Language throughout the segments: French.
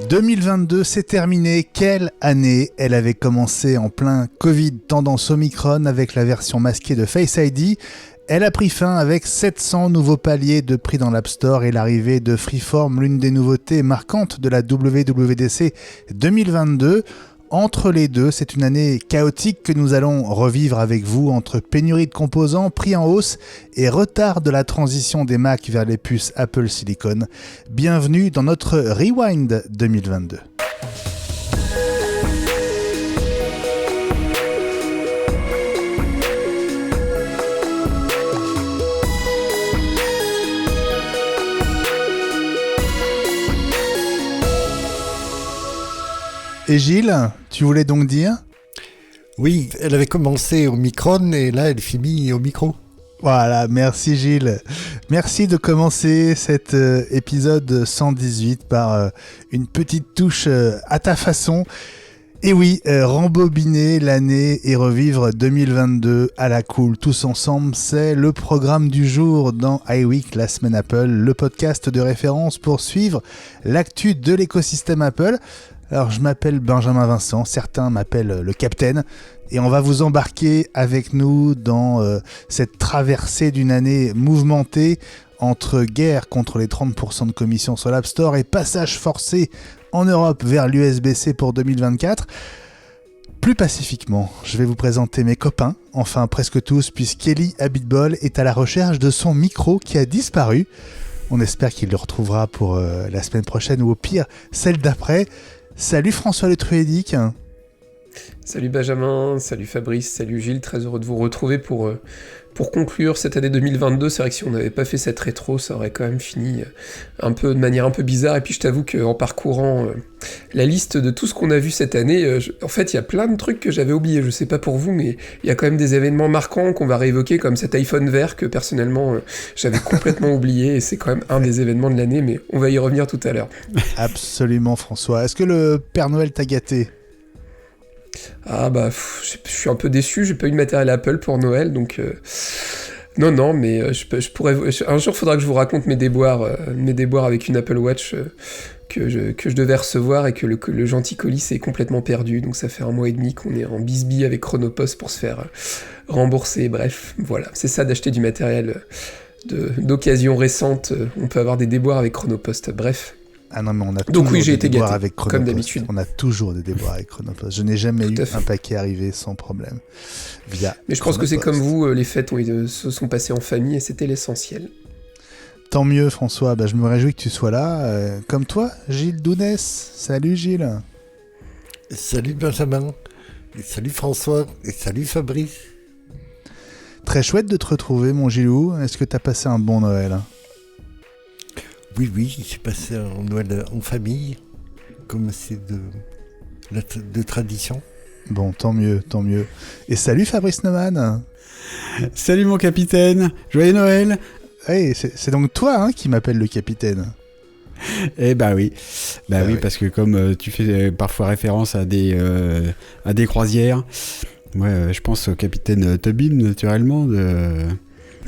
2022, c'est terminé. Quelle année! Elle avait commencé en plein Covid, tendance Omicron, avec la version masquée de Face ID. Elle a pris fin avec 700 nouveaux paliers de prix dans l'App Store et l'arrivée de Freeform, l'une des nouveautés marquantes de la WWDC 2022. Entre les deux, c'est une année chaotique que nous allons revivre avec vous, entre pénurie de composants, prix en hausse et retard de la transition des Mac vers les puces Apple Silicon. Bienvenue dans notre Rewind 2022. Et Gilles, tu voulais donc dire ? Oui, elle avait commencé au Micron et là elle finit au micro. Voilà, merci Gilles. Merci de commencer cet épisode 118 par une petite touche à ta façon. Et oui, rembobiner l'année et revivre 2022 à la cool, tous ensemble, c'est le programme du jour dans iWeek, la semaine Apple, le podcast de référence pour suivre l'actu de l'écosystème Apple. Alors, je m'appelle Benjamin Vincent, certains m'appellent le Capitaine, et on va vous embarquer avec nous dans cette traversée d'une année mouvementée entre guerre contre les 30% de commission sur l'App Store et passage forcé en Europe vers l'USB-C pour 2024. Plus pacifiquement, je vais vous présenter mes copains, enfin presque tous, puisqu'Eli Abitbol est à la recherche de son micro qui a disparu. On espère qu'il le retrouvera pour la semaine prochaine ou au pire, celle d'après. Salut François Le Truédic. Salut Benjamin, salut Fabrice, salut Gilles, très heureux de vous retrouver pour conclure cette année 2022. C'est vrai que si on n'avait pas fait cette rétro, ça aurait quand même fini de manière un peu bizarre. Et puis je t'avoue qu'en parcourant la liste de tout ce qu'on a vu cette année, en fait il y a plein de trucs que j'avais oubliés. Je sais pas pour vous, mais il y a quand même des événements marquants qu'on va réévoquer, comme cet iPhone vert que personnellement j'avais complètement oublié, et c'est quand même un des événements de l'année, mais on va y revenir tout à l'heure. Absolument François. Est-ce que le Père Noël t'a gâté ? Ah bah, je suis un peu déçu, j'ai pas eu de matériel Apple pour Noël, donc non, mais je pourrais, un jour il faudra que je vous raconte mes déboires avec une Apple Watch que je devais recevoir, et que le gentil colis s'est complètement perdu, donc ça fait 1 mois et demi qu'on est en bisbille avec Chronopost pour se faire rembourser. Bref, voilà, c'est ça d'acheter du matériel d'occasion récente, on peut avoir des déboires avec Chronopost, bref. Ah non, mais on a toujours des déboires avec Chronopost. Comme d'habitude. On a toujours des déboires avec Chronopost. Je n'ai jamais eu un paquet arrivé sans problème via Mais je pense que c'est comme vous, les fêtes se sont passées en famille et c'était l'essentiel. Tant mieux François, je me réjouis que tu sois là. Comme toi, Gilles Dounès. Salut Gilles. Salut Benjamin. Et salut François. Et salut Fabrice. Très chouette de te retrouver mon Gilou. Est-ce que tu as passé un bon Noël ? Oui, j'ai passé un Noël en famille, comme c'est de tradition. Bon, tant mieux. Et salut Fabrice Neumann. Salut mon capitaine, joyeux Noël. Hey, c'est donc toi qui m'appelle le capitaine. Eh oui, oui, parce que comme tu fais parfois référence à des croisières, moi je pense au capitaine Tobin naturellement.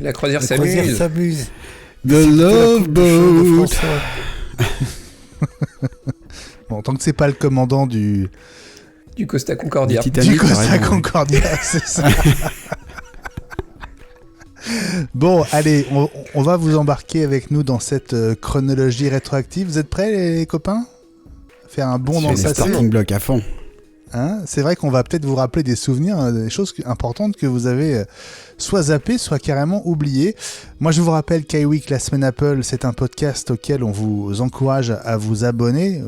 La croisière s'amuse. The Love Boat. Bon, tant que c'est pas le commandant du Costa Concordia. Du Costa Concordia, c'est ça. Bon, allez, on va vous embarquer avec nous dans cette chronologie rétroactive. Vous êtes prêts les copains ? Faire un bond dans le passé. Starting block à fond. C'est vrai qu'on va peut-être vous rappeler des souvenirs, des choses importantes que vous avez soit zappées, soit carrément oubliées. Moi, je vous rappelle qu'iWeek, la semaine Apple, c'est un podcast auquel on vous encourage à vous abonner.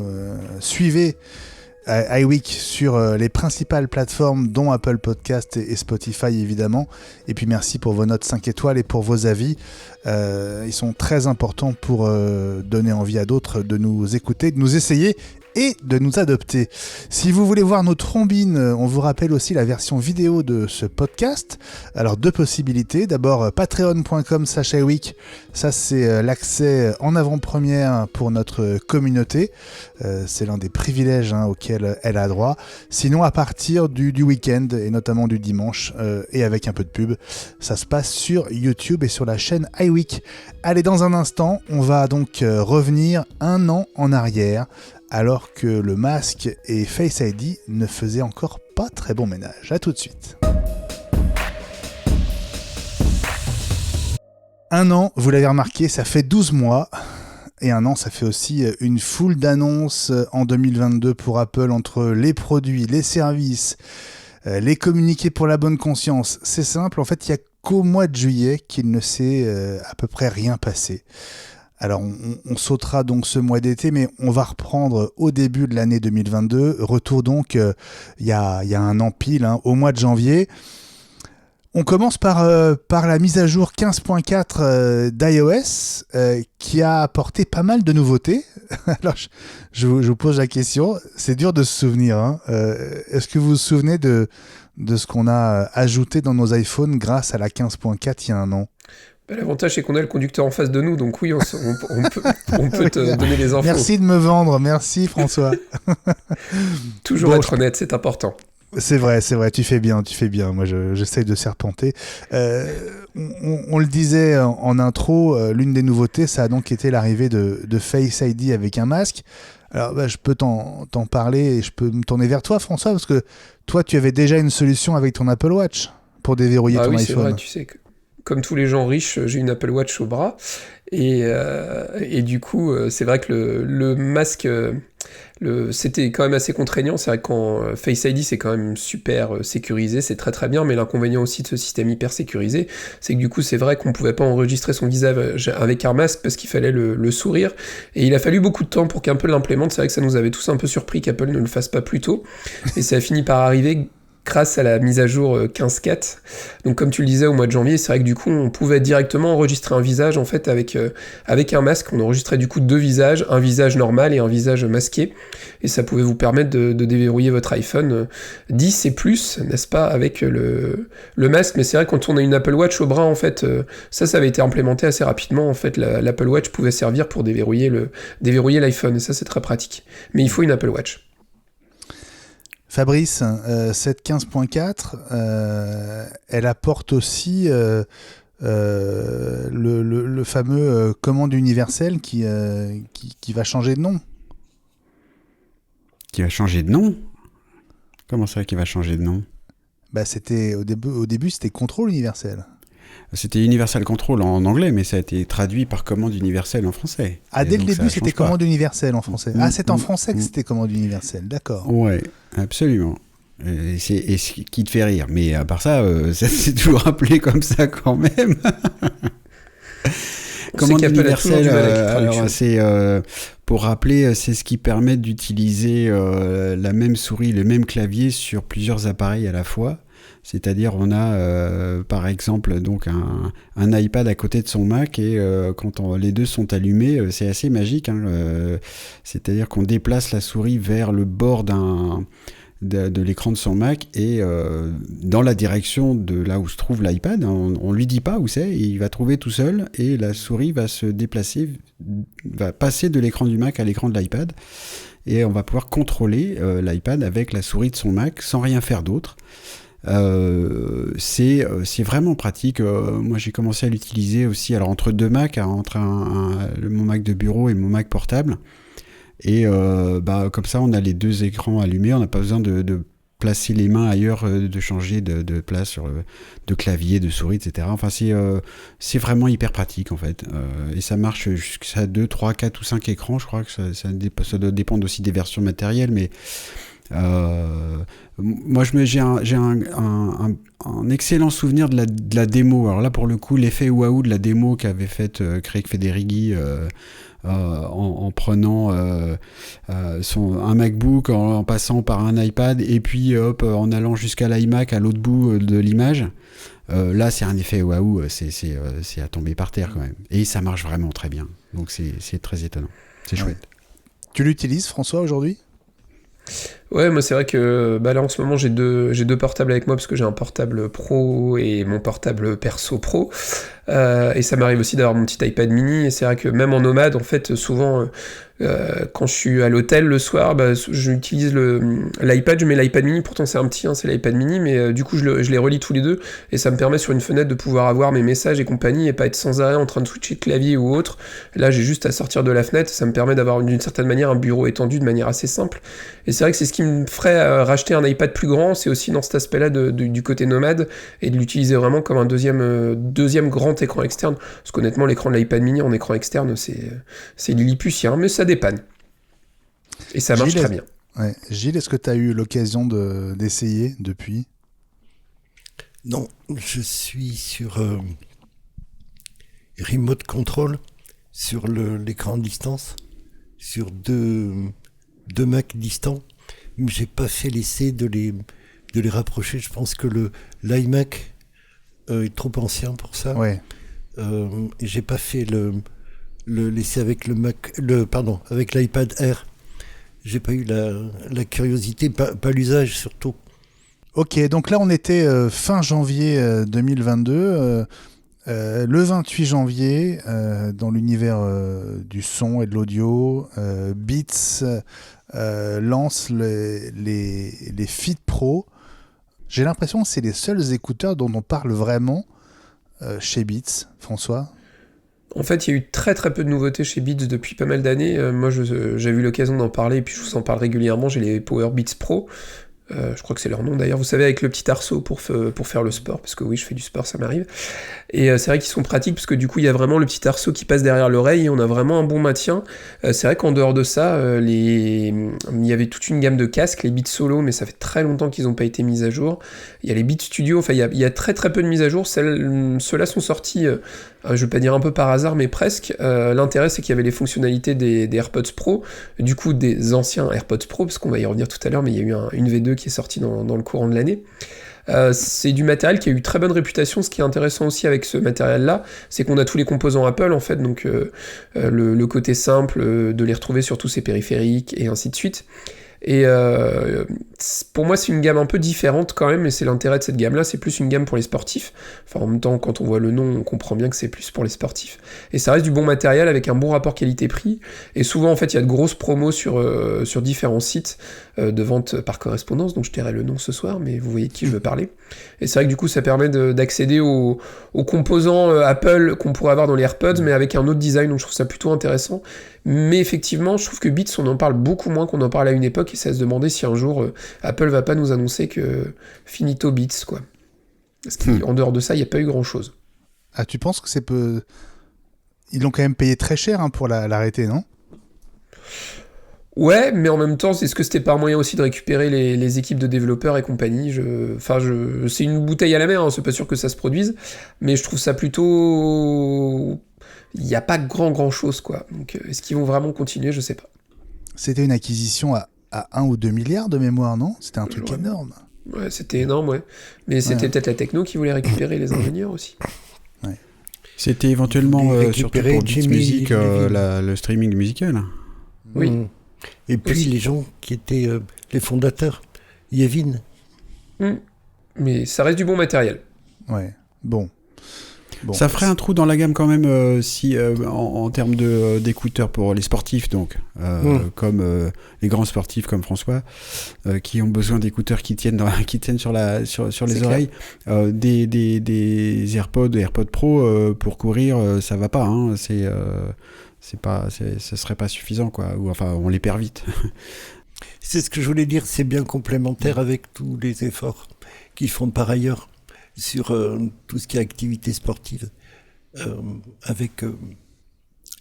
Suivez iWeek sur les principales plateformes, dont Apple Podcast et Spotify, évidemment. Et puis, merci pour vos notes 5 étoiles et pour vos avis. Ils sont très importants pour donner envie à d'autres de nous écouter, de nous essayer et de nous adopter. Si vous voulez voir nos trombines, on vous rappelle aussi la version vidéo de ce podcast. Alors 2 possibilités. D'abord patreon.com/iWeek. Ça c'est l'accès en avant-première pour notre communauté. C'est l'un des privilèges auxquels elle a droit. Sinon à partir du week-end et notamment du dimanche et avec un peu de pub, ça se passe sur YouTube et sur la chaîne iWeek. Allez, dans un instant, on va donc revenir 1 an en arrière alors que le masque et Face ID ne faisaient encore pas très bon ménage. À tout de suite. Un an, vous l'avez remarqué, ça fait 12 mois. Et un an, ça fait aussi une foule d'annonces en 2022 pour Apple entre les produits, les services, les communiqués pour la bonne conscience. C'est simple, en fait, il n'y a qu'au mois de juillet qu'il ne s'est à peu près rien passé. Alors, on sautera donc ce mois d'été, mais on va reprendre au début de l'année 2022. Retour donc, il y a un an pile, au mois de janvier. On commence par la mise à jour 15.4 d'iOS qui a apporté pas mal de nouveautés. Alors, je vous pose la question, c'est dur de se souvenir. Est-ce que vous vous souvenez de ce qu'on a ajouté dans nos iPhones grâce à la 15.4 il y a un an ? L'avantage, c'est qu'on a le conducteur en face de nous, donc oui, on peut te donner les infos. Merci de me vendre, merci François. Toujours être honnête, c'est important. C'est vrai, tu fais bien. Moi, j'essaye de serpenter. On le disait en intro, l'une des nouveautés, ça a donc été l'arrivée de Face ID avec un masque. Alors, je peux t'en parler et je peux me tourner vers toi, François, parce que toi, tu avais déjà une solution avec ton Apple Watch pour déverrouiller ton iPhone. C'est vrai, tu sais que comme tous les gens riches, j'ai une Apple Watch au bras. Et du coup, c'est vrai que le masque, c'était quand même assez contraignant. C'est vrai que quand Face ID, c'est quand même super sécurisé, c'est très très bien, mais l'inconvénient aussi de ce système hyper sécurisé, c'est que du coup, c'est vrai qu'on pouvait pas enregistrer son visage avec un masque parce qu'il fallait le sourire. Et il a fallu beaucoup de temps pour qu'Apple l'implémente. C'est vrai que ça nous avait tous un peu surpris qu'Apple ne le fasse pas plus tôt. Et ça a fini par arriver grâce à la mise à jour 15.4. Donc comme tu le disais au mois de janvier, c'est vrai que du coup on pouvait directement enregistrer un visage en fait avec un masque. On enregistrait du coup 2 visages, un visage normal et un visage masqué, et ça pouvait vous permettre de déverrouiller votre iPhone 10 et plus, n'est-ce pas, avec le masque. Mais c'est vrai que quand on a une Apple Watch au bras en fait, ça avait été implémenté assez rapidement en fait. L'Apple Watch pouvait servir pour déverrouiller l'iPhone, et ça c'est très pratique. Mais il faut une Apple Watch. Fabrice, cette 15.4, elle apporte aussi le fameux commande universelle qui va changer de nom. Qui va changer de nom ? Comment ça qui va changer de nom ? C'était au début, c'était contrôle universel. C'était Universal Control en anglais, mais ça a été traduit par commande universelle en français. Ah, dès le début, c'était commande universelle en français. Ah, c'est en français que c'était commande universelle, d'accord. Ouais, absolument. Et ce qui te fait rire. Mais à part ça, ça s'est toujours appelé comme ça quand même. Commande universelle, alors c'est pour rappeler, c'est ce qui permet d'utiliser la même souris, le même clavier sur plusieurs appareils à la fois. C'est-à-dire on a par exemple donc un iPad à côté de son Mac et quand les deux sont allumés, c'est assez magique. C'est-à-dire qu'on déplace la souris vers le bord de l'écran de son Mac et dans la direction de là où se trouve l'iPad. On lui dit pas où c'est, et il va trouver tout seul et la souris va se déplacer, va passer de l'écran du Mac à l'écran de l'iPad et on va pouvoir contrôler l'iPad avec la souris de son Mac sans rien faire d'autre. C'est vraiment pratique. Moi j'ai commencé à l'utiliser aussi entre deux Macs, entre mon Mac de bureau et mon Mac portable, et comme ça on a les deux écrans allumés, on n'a pas besoin de placer les mains ailleurs, de changer de place sur de clavier, de souris, etc. Enfin c'est vraiment hyper pratique en fait, et ça marche jusqu'à 2, 3, 4 ou 5 écrans. Je crois que ça doit dépendre aussi des versions matérielles, mais moi j'ai un excellent souvenir de la démo. Alors là pour le coup l'effet waouh de la démo qu'avait faite Craig Federighi en prenant un MacBook, en passant par un iPad et puis en allant jusqu'à l'iMac à l'autre bout de l'image. Là c'est un effet waouh, c'est à tomber par terre quand même, et ça marche vraiment très bien, donc c'est très étonnant, c'est chouette. Ouais. Tu l'utilises, François, aujourd'hui ? Ouais, moi c'est vrai que là en ce moment j'ai deux portables avec moi parce que j'ai un portable pro et mon portable perso pro. Et ça m'arrive aussi d'avoir mon petit iPad mini, et c'est vrai que même en nomade, en fait, souvent, quand je suis à l'hôtel le soir, j'utilise l'iPad, je mets l'iPad mini, pourtant c'est un petit, c'est l'iPad mini, mais du coup je les relie tous les deux, et ça me permet sur une fenêtre de pouvoir avoir mes messages et compagnie, et pas être sans arrêt en train de switcher de clavier ou autre. Là j'ai juste à sortir de la fenêtre, ça me permet d'avoir d'une certaine manière un bureau étendu de manière assez simple, et c'est vrai que c'est ce qui me ferait racheter un iPad plus grand, c'est aussi dans cet aspect-là du côté nomade, et de l'utiliser vraiment comme un deuxième grand écran externe, parce qu'honnêtement l'écran de l'iPad mini en écran externe c'est lilliputien, mais ça dépanne. Et ça marche très bien. Ouais. Gilles, est-ce que tu as eu l'occasion d'essayer depuis ? Non, je suis sur Remote Control, sur l'écran distance, sur deux Mac distants. Mais j'ai pas fait l'essai de les rapprocher. Je pense que l'iMac est trop ancien pour ça. Ouais. Et j'ai pas fait l'essai avec avec l'iPad Air. J'ai pas eu la curiosité, pas l'usage surtout. Ok, donc là on était fin janvier 2022. Le 28 janvier, dans l'univers du son et de l'audio, Beats lance les Fit Pro. J'ai l'impression que c'est les seuls écouteurs dont on parle vraiment chez Beats. François ? En fait, il y a eu très très peu de nouveautés chez Beats depuis pas mal d'années. Moi, j'ai eu l'occasion d'en parler, et puis je vous en parle régulièrement. J'ai les Power Beats Pro. Je crois que c'est leur nom d'ailleurs, vous savez, avec le petit arceau pour faire le sport, parce que oui, je fais du sport, ça m'arrive. Et c'est vrai qu'ils sont pratiques, parce que du coup, il y a vraiment le petit arceau qui passe derrière l'oreille, et on a vraiment un bon maintien. C'est vrai qu'en dehors de ça, il y avait toute une gamme de casques, les Beats Solo, mais ça fait très longtemps qu'ils n'ont pas été mis à jour. Il y a les Beats Studio, enfin, il y a très très peu de mises à jour. Ceux-là sont sortis, je vais pas dire un peu par hasard, mais presque. L'intérêt, c'est qu'il y avait les fonctionnalités des AirPods Pro, du coup des anciens AirPods Pro, parce qu'on va y revenir tout à l'heure, mais il y a eu une V2 qui est sortie dans le courant de l'année. C'est du matériel qui a eu très bonne réputation. Ce qui est intéressant aussi avec ce matériel-là, c'est qu'on a tous les composants Apple, en fait, donc le côté simple de les retrouver sur tous ces périphériques, et ainsi de suite. Et pour moi, c'est une gamme un peu différente quand même, et c'est l'intérêt de cette gamme-là, c'est plus une gamme pour les sportifs. Enfin, en même temps, quand on voit le nom, on comprend bien que c'est plus pour les sportifs. Et ça reste du bon matériel avec un bon rapport qualité-prix, et souvent, en fait, il y a de grosses promos sur différents sites de vente par correspondance, donc je tairai le nom ce soir, mais vous voyez de qui je veux parler. Et c'est vrai que du coup, ça permet d'accéder aux composants Apple qu'on pourrait avoir dans les AirPods, mais avec un autre design, donc je trouve ça plutôt intéressant. Mais effectivement, je trouve que Beats, on en parle beaucoup moins qu'on en parlait à une époque, et c'est à se demander si un jour Apple va pas nous annoncer que finito Beats, quoi. Parce qu'en dehors de ça, il n'y a pas eu grand-chose. Ah, tu penses que c'est peu... Ils l'ont quand même payé très cher pour l'arrêter, non ? Ouais, mais en même temps, est-ce que c'était pas un moyen aussi de récupérer les équipes de développeurs et compagnie ? C'est une bouteille à la mer, hein, c'est pas sûr que ça se produise, mais je trouve ça plutôt... Il n'y a pas grand chose, quoi. Donc, est-ce qu'ils vont vraiment continuer ? Je sais pas. C'était une acquisition à 1 ou 2 milliards de mémoire, non ? C'était un truc énorme. Ouais, c'était énorme, ouais. Mais c'était peut-être la techno qui voulait récupérer les ingénieurs aussi. Ouais. C'était éventuellement surtout pour Beats Music, le streaming musical. Oui. Et puis aussi. Les gens qui étaient les fondateurs, Yevin. Mais ça reste du bon matériel. Ouais, bon. Ça ferait un trou dans la gamme quand même si en termes d'écouteurs pour les sportifs, donc comme les grands sportifs comme François, qui ont besoin d'écouteurs qui tiennent sur les oreilles. Des AirPods Pro pour courir, ça va pas. Hein, ce serait pas suffisant, quoi. Ou enfin, on les perd vite. C'est ce que je voulais dire. C'est bien complémentaire avec tous les efforts qu'ils font par ailleurs sur tout ce qui est activité sportive, avec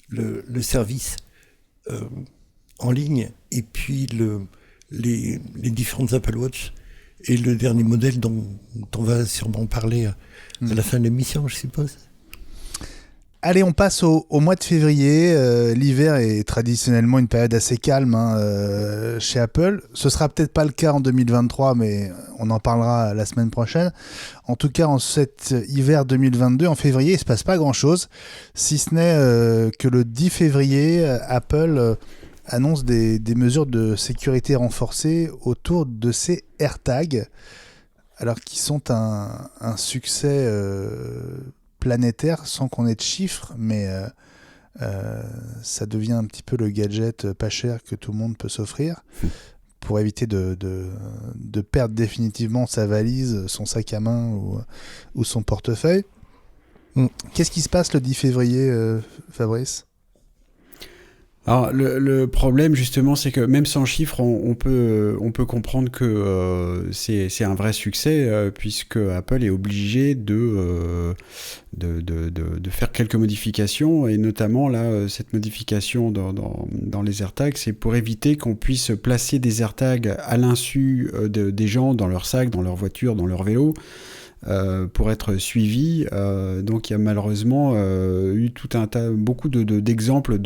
le service en ligne, et puis les différentes Apple Watch, et le dernier modèle dont on va sûrement parler à la fin de l'émission, je suppose. Allez, on passe au mois de février. L'hiver est traditionnellement une période assez calme chez Apple. Ce sera peut-être pas le cas en 2023, mais on en parlera la semaine prochaine. En tout cas, en cet hiver 2022, en février, il se passe pas grand-chose, si ce n'est que le 10 février, Apple annonce des mesures de sécurité renforcées autour de ses AirTags, alors qui sont un succès planétaire sans qu'on ait de chiffres, mais ça devient un petit peu le gadget pas cher que tout le monde peut s'offrir pour éviter de perdre définitivement sa valise, son sac à main ou son portefeuille. Qu'est-ce qui se passe le 10 février, Fabrice ? Alors le problème justement, c'est que même sans chiffres, on peut comprendre que c'est un vrai succès puisque Apple est obligé de faire quelques modifications, et notamment là cette modification dans les AirTags, c'est pour éviter qu'on puisse placer des AirTags à l'insu des gens dans leur sac, dans leur voiture, dans leur vélo. Pour être suivi, donc il y a malheureusement eu beaucoup d'exemples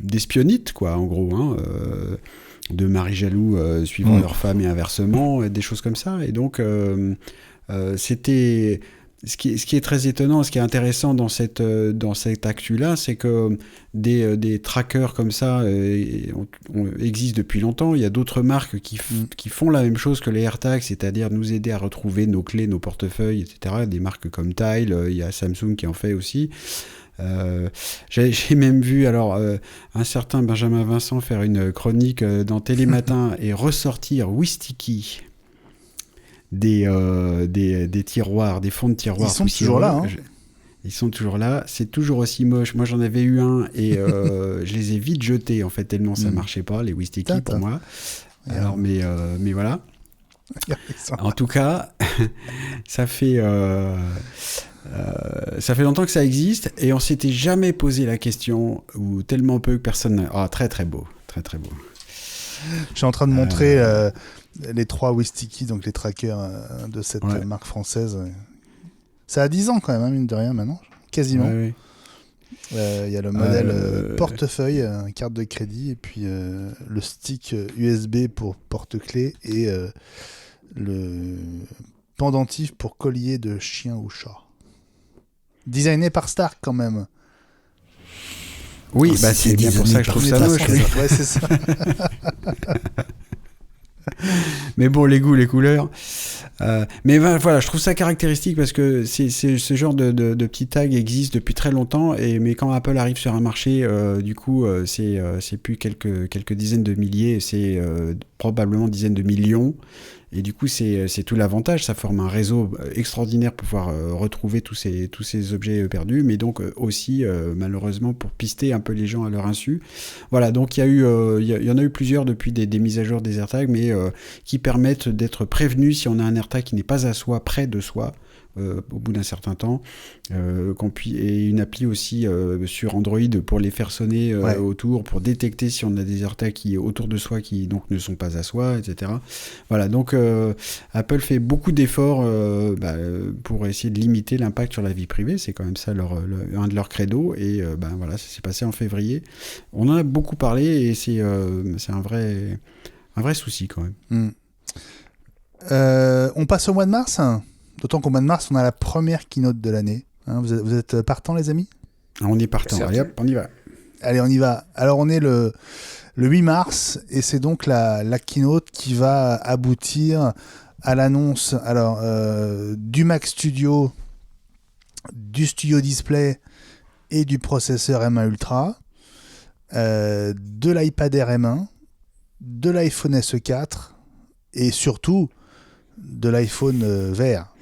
d'espionnites, quoi, en gros, de maris jaloux suivant leur femme et inversement, et des choses comme ça. Et donc c'était ce qui est très étonnant, ce qui est intéressant dans cette actu-là, c'est que des trackers comme ça existent depuis longtemps. Il y a d'autres marques qui font la même chose que les AirTags, c'est-à-dire nous aider à retrouver nos clés, nos portefeuilles, etc. Des marques comme Tile, il y a Samsung qui en fait aussi. J'ai même vu un certain Benjamin Vincent faire une chronique dans Télématin et ressortir Wistiki. Des tiroirs, des fonds de tiroirs. Ils sont toujours là. Ils sont toujours là. C'est toujours aussi moche. Moi, j'en avais eu un et je les ai vite jetés, en fait, tellement ça marchait pas, les Wistiki, pour moi. Alors, mais voilà. En tout cas, ça fait longtemps que ça existe et on s'était jamais posé la question, ou tellement peu que personne... très, très beau. Très, très beau. Je suis en train de montrer... les 3 Wistiki, donc les trackers de cette marque française. Ça a 10 ans quand même, mine de rien, maintenant. Quasiment. Il y a le modèle portefeuille, carte de crédit, et puis le stick USB pour porte-clés et le pendentif pour collier de chien ou chat. Designé par Stark quand même. Oui, c'est bien pour ça que je trouve ça moche. Ouais, c'est ça. Mais bon, les goûts, les couleurs. Mais voilà, je trouve ça caractéristique parce que ce genre de petits tags existe depuis très longtemps. Mais quand Apple arrive sur un marché, du coup, c'est plus quelques dizaines de milliers, c'est probablement dizaines de millions. Et du coup, c'est tout l'avantage. Ça forme un réseau extraordinaire pour pouvoir retrouver tous ces objets perdus, mais donc aussi, malheureusement, pour pister un peu les gens à leur insu. Voilà, donc il y en a eu plusieurs depuis des mises à jour des AirTags, mais qui permettent d'être prévenus si on a un AirTag qui n'est pas à soi, près de soi, au bout d'un certain temps, et une appli aussi sur Android pour les faire sonner autour, pour détecter si on a des AirTags qui autour de soi qui donc ne sont pas à soi, etc. Voilà, donc Apple fait beaucoup d'efforts pour essayer de limiter l'impact sur la vie privée. C'est quand même ça un de leurs credos, et voilà, ça s'est passé en février. On en a beaucoup parlé et c'est un vrai souci quand même. On passe au mois de mars. D'autant qu'au mois de mars, on a la première keynote de l'année. Vous êtes partants, les amis ? On est partants. Allez, hop, on y va. Allez, on y va. Alors, on est le 8 mars, et c'est donc la keynote qui va aboutir à l'annonce du Mac Studio, du Studio Display et du processeur M1 Ultra, de l'iPad Air M1, de l'iPhone SE4 et surtout de l'iPhone vert.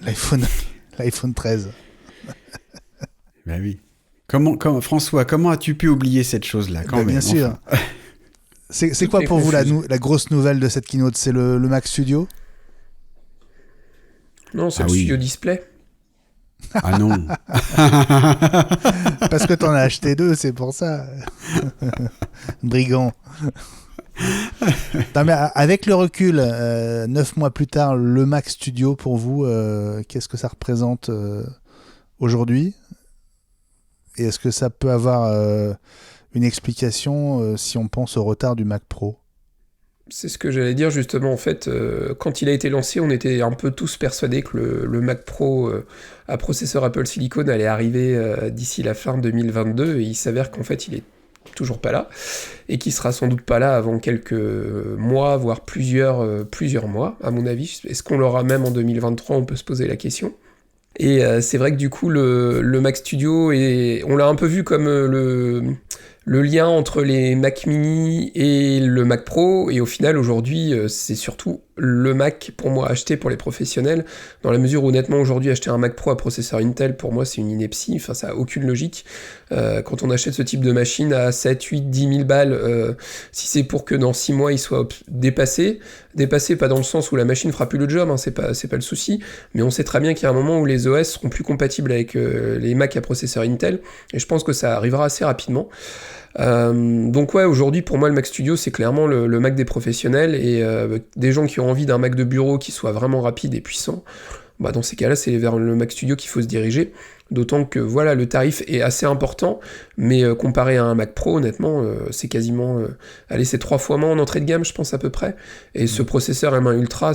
L'iPhone 13. Ben oui. François, comment as-tu pu oublier cette chose-là quand même, bien sûr. Enfin. C'est quoi pour vous la grosse nouvelle de cette keynote ? C'est le Mac Studio ? Non, c'est le Studio Display. Ah non. Parce que t'en as acheté 2, c'est pour ça. Brigand. Non, mais avec le recul, 9 mois plus tard, le Mac Studio, pour vous, qu'est-ce que ça représente aujourd'hui ? Et est-ce que ça peut avoir une explication si on pense au retard du Mac Pro ? C'est ce que j'allais dire justement, en fait, quand il a été lancé, on était un peu tous persuadés que le Mac Pro à processeur Apple Silicon allait arriver d'ici la fin 2022, et il s'avère qu'en fait il est toujours pas là, et qui sera sans doute pas là avant quelques mois, voire plusieurs mois, à mon avis. Est-ce qu'on l'aura même en 2023 ? On peut se poser la question. Et c'est vrai que du coup, le Mac Studio, on l'a un peu vu comme le lien entre les Mac Mini et le Mac Pro, et au final, aujourd'hui, c'est surtout le Mac, pour moi, acheté pour les professionnels, dans la mesure où, honnêtement, aujourd'hui, acheter un Mac Pro à processeur Intel, pour moi, c'est une ineptie, enfin, ça a aucune logique. Quand on achète ce type de machine à 7, 8, 10 000 balles, si c'est pour que dans 6 mois, il soit dépassé pas dans le sens où la machine fera plus le job, hein, c'est pas le souci, mais on sait très bien qu'il y a un moment où les OS seront plus compatibles avec les Mac à processeur Intel, et je pense que ça arrivera assez rapidement. Donc ouais, aujourd'hui pour moi le Mac Studio c'est clairement le Mac des professionnels, et des gens qui ont envie d'un Mac de bureau qui soit vraiment rapide et puissant, bah dans ces cas-là c'est vers le Mac Studio qu'il faut se diriger, d'autant que voilà, le tarif est assez important, mais comparé à un Mac Pro, honnêtement c'est quasiment c'est 3 fois moins en entrée de gamme, je pense, à peu près, et ce processeur M1 Ultra,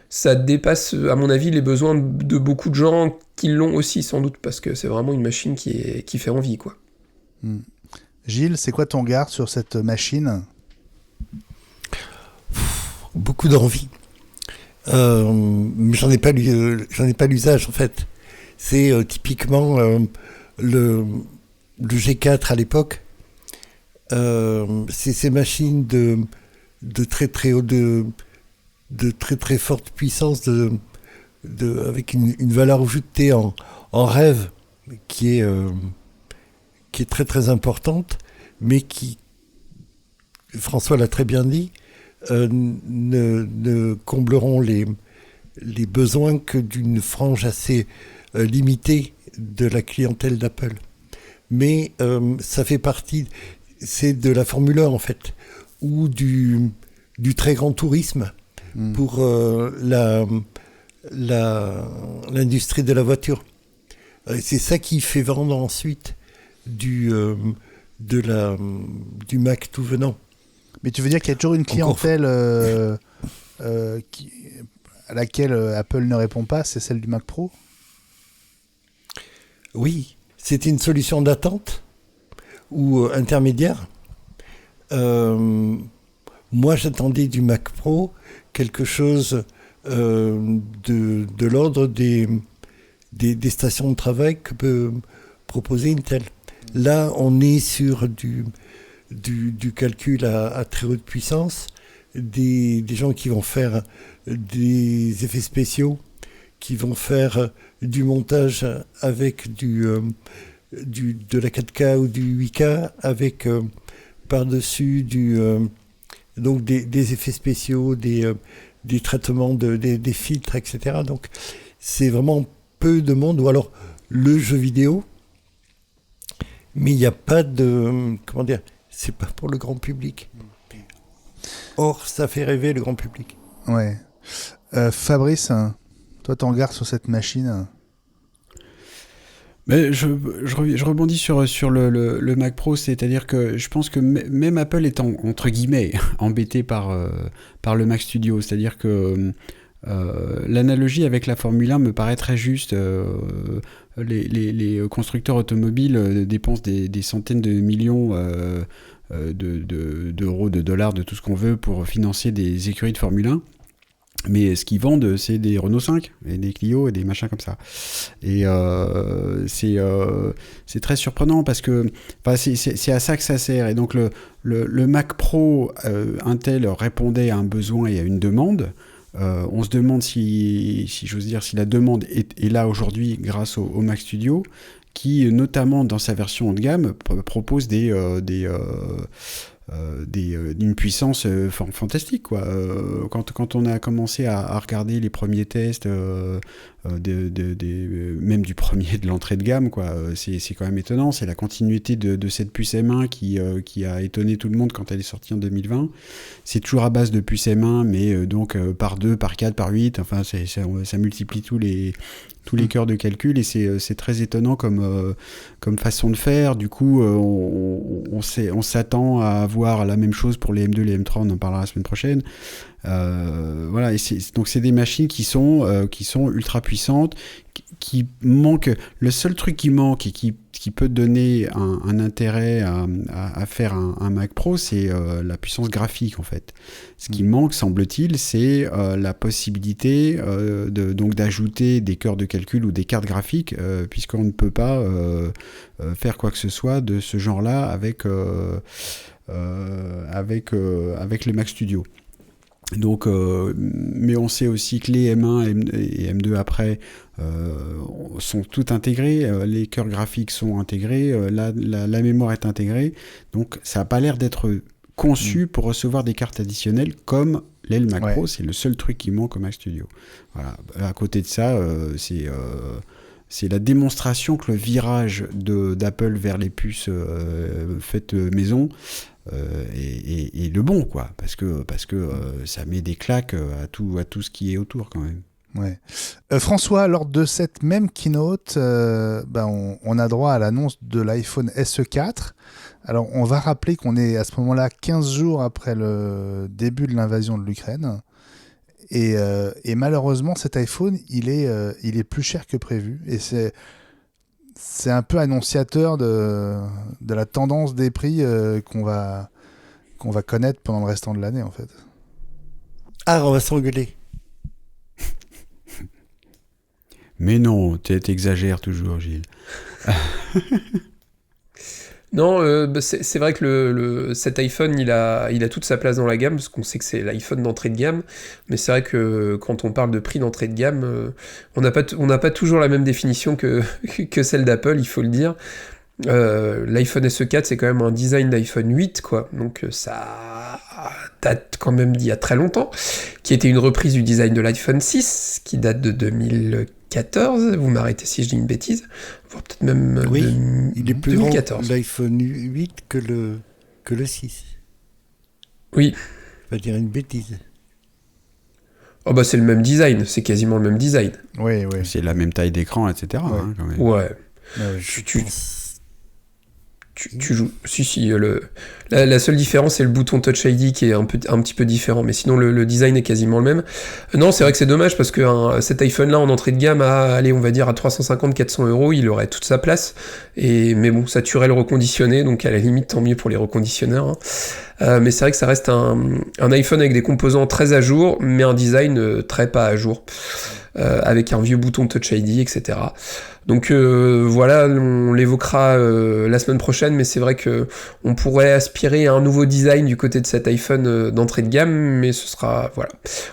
ça dépasse à mon avis les besoins de beaucoup de gens qui l'ont aussi, sans doute, parce que c'est vraiment une machine qui fait envie, quoi. Gilles, c'est quoi ton regard sur cette machine ? Beaucoup d'envie. Mais j'en ai pas l'usage, en fait. C'est typiquement le G4 à l'époque. C'est ces machines de très très haut, de très très forte puissance, avec une valeur ajoutée en rêve qui est très très importante, mais qui, François l'a très bien dit, ne combleront les besoins que d'une frange assez limitée de la clientèle d'Apple. Mais ça fait partie, c'est de la Formule 1 en fait, ou du très grand tourisme pour l'industrie de la voiture. C'est ça qui fait vendre ensuite du Mac tout venant. Mais tu veux dire qu'il y a toujours une clientèle à laquelle Apple ne répond pas, c'est celle du Mac Pro ? Oui, c'est une solution d'attente ou intermédiaire. Moi, j'attendais du Mac Pro quelque chose de l'ordre des stations de travail que peut proposer Intel. Là, on est sur du calcul à très haute puissance, des gens qui vont faire des effets spéciaux, qui vont faire du montage avec de la 4K ou du 8K, avec par-dessus donc des effets spéciaux, des traitements, des filtres, etc. Donc, c'est vraiment peu de monde, ou alors le jeu vidéo. Mais il n'y a pas de... Comment dire ? C'est pas pour le grand public. Or, ça fait rêver le grand public. Ouais. Fabrice, toi, ton regard sur cette machine ? Mais je rebondis sur le Mac Pro, c'est-à-dire que je pense que même Apple est entre guillemets embêté par le Mac Studio, c'est-à-dire que l'analogie avec la Formule 1 me paraît très juste. Les constructeurs automobiles dépensent des centaines de millions d'euros, de dollars, de tout ce qu'on veut pour financer des écuries de Formule 1. Mais ce qu'ils vendent, c'est des Renault 5 et des Clio et des machins comme ça. Et c'est très surprenant parce que c'est à ça que ça sert. Et donc le Mac Pro Intel répondait à un besoin et à une demande. On se demande si j'ose dire, si la demande est là aujourd'hui grâce au Mac Studio, qui notamment dans sa version haut de gamme propose d'une puissance fantastique, quoi. Quand on a commencé à regarder les premiers tests même du premier de l'entrée de gamme, quoi, c'est quand même étonnant. C'est la continuité de cette puce M1 qui a étonné tout le monde quand elle est sortie en 2020. C'est toujours à base de puce M1, mais donc par 2, par 4, par 8, enfin ça multiplie tous les cœurs de calcul, et c'est très étonnant comme façon de faire. Du coup, on s'attend à avoir la même chose pour les M2, les M3, on en parlera la semaine prochaine. Voilà, et donc c'est des machines qui sont ultra puissantes, qui manquent. Le seul truc qui manque et qui qui peut donner un intérêt à faire un Mac Pro, c'est la puissance graphique en fait. Ce qui manque, semble-t-il, c'est la possibilité donc d'ajouter des cœurs de calcul ou des cartes graphiques, puisqu'on ne peut pas faire quoi que ce soit de ce genre-là avec le Mac Studio. Donc, mais on sait aussi que les M1 et M2 après sont toutes intégrées, les cœurs graphiques sont intégrés, la mémoire est intégrée, donc ça n'a pas l'air d'être conçu pour recevoir des cartes additionnelles comme l'est le Mac Pro, c'est le seul truc qui manque au Mac Studio. Voilà. À côté de ça, c'est la démonstration que le virage d'Apple vers les puces faites maison et le bon, quoi, parce que ça met des claques à tout ce qui est autour quand même. Ouais. François, lors de cette même keynote, on a droit à l'annonce de l'iPhone SE4. Alors, on va rappeler qu'on est à ce moment-là 15 jours après le début de l'invasion de l'Ukraine. Et malheureusement, cet iPhone, il est plus cher que prévu. Et c'est un peu annonciateur de la tendance des prix qu'on va connaître pendant le restant de l'année, en fait. Ah, on va s'engueuler. Mais non, t'exagères toujours, Gilles. Non, c'est vrai que cet iPhone, il a toute sa place dans la gamme, parce qu'on sait que c'est l'iPhone d'entrée de gamme, mais c'est vrai que quand on parle de prix d'entrée de gamme, on n'a pas toujours la même définition que celle d'Apple, il faut le dire. L'iPhone SE4, c'est quand même un design d'iPhone 8, quoi, donc ça date quand même d'il y a très longtemps, qui était une reprise du design de l'iPhone 6, qui date de 2014, vous m'arrêtez si je dis une bêtise, voire peut-être même il est plus 2014. Grand l'iPhone 8 que le 6. Oui. Je vais dire une bêtise. Oh bah c'est le même design, c'est quasiment le même design. Oui. C'est la même taille d'écran, etc. Ouais. Hein, quand même. Ouais. Tu joues. Si, la seule différence, c'est le bouton Touch ID qui est un petit peu différent, mais sinon le design est quasiment le même. Non, c'est vrai que c'est dommage parce que cet iPhone-là en entrée de gamme, on va dire à 350-400 €, il aurait toute sa place. Mais bon, ça tuerait le reconditionné, donc à la limite, tant mieux pour les reconditionneurs. Hein. Mais c'est vrai que ça reste un iPhone avec des composants très à jour, mais un design très pas à jour. Avec un vieux bouton Touch ID, etc. Donc voilà, on l'évoquera la semaine prochaine, mais c'est vrai que on pourrait aspirer à un nouveau design du côté de cet iPhone d'entrée de gamme, mais ce sera, voilà,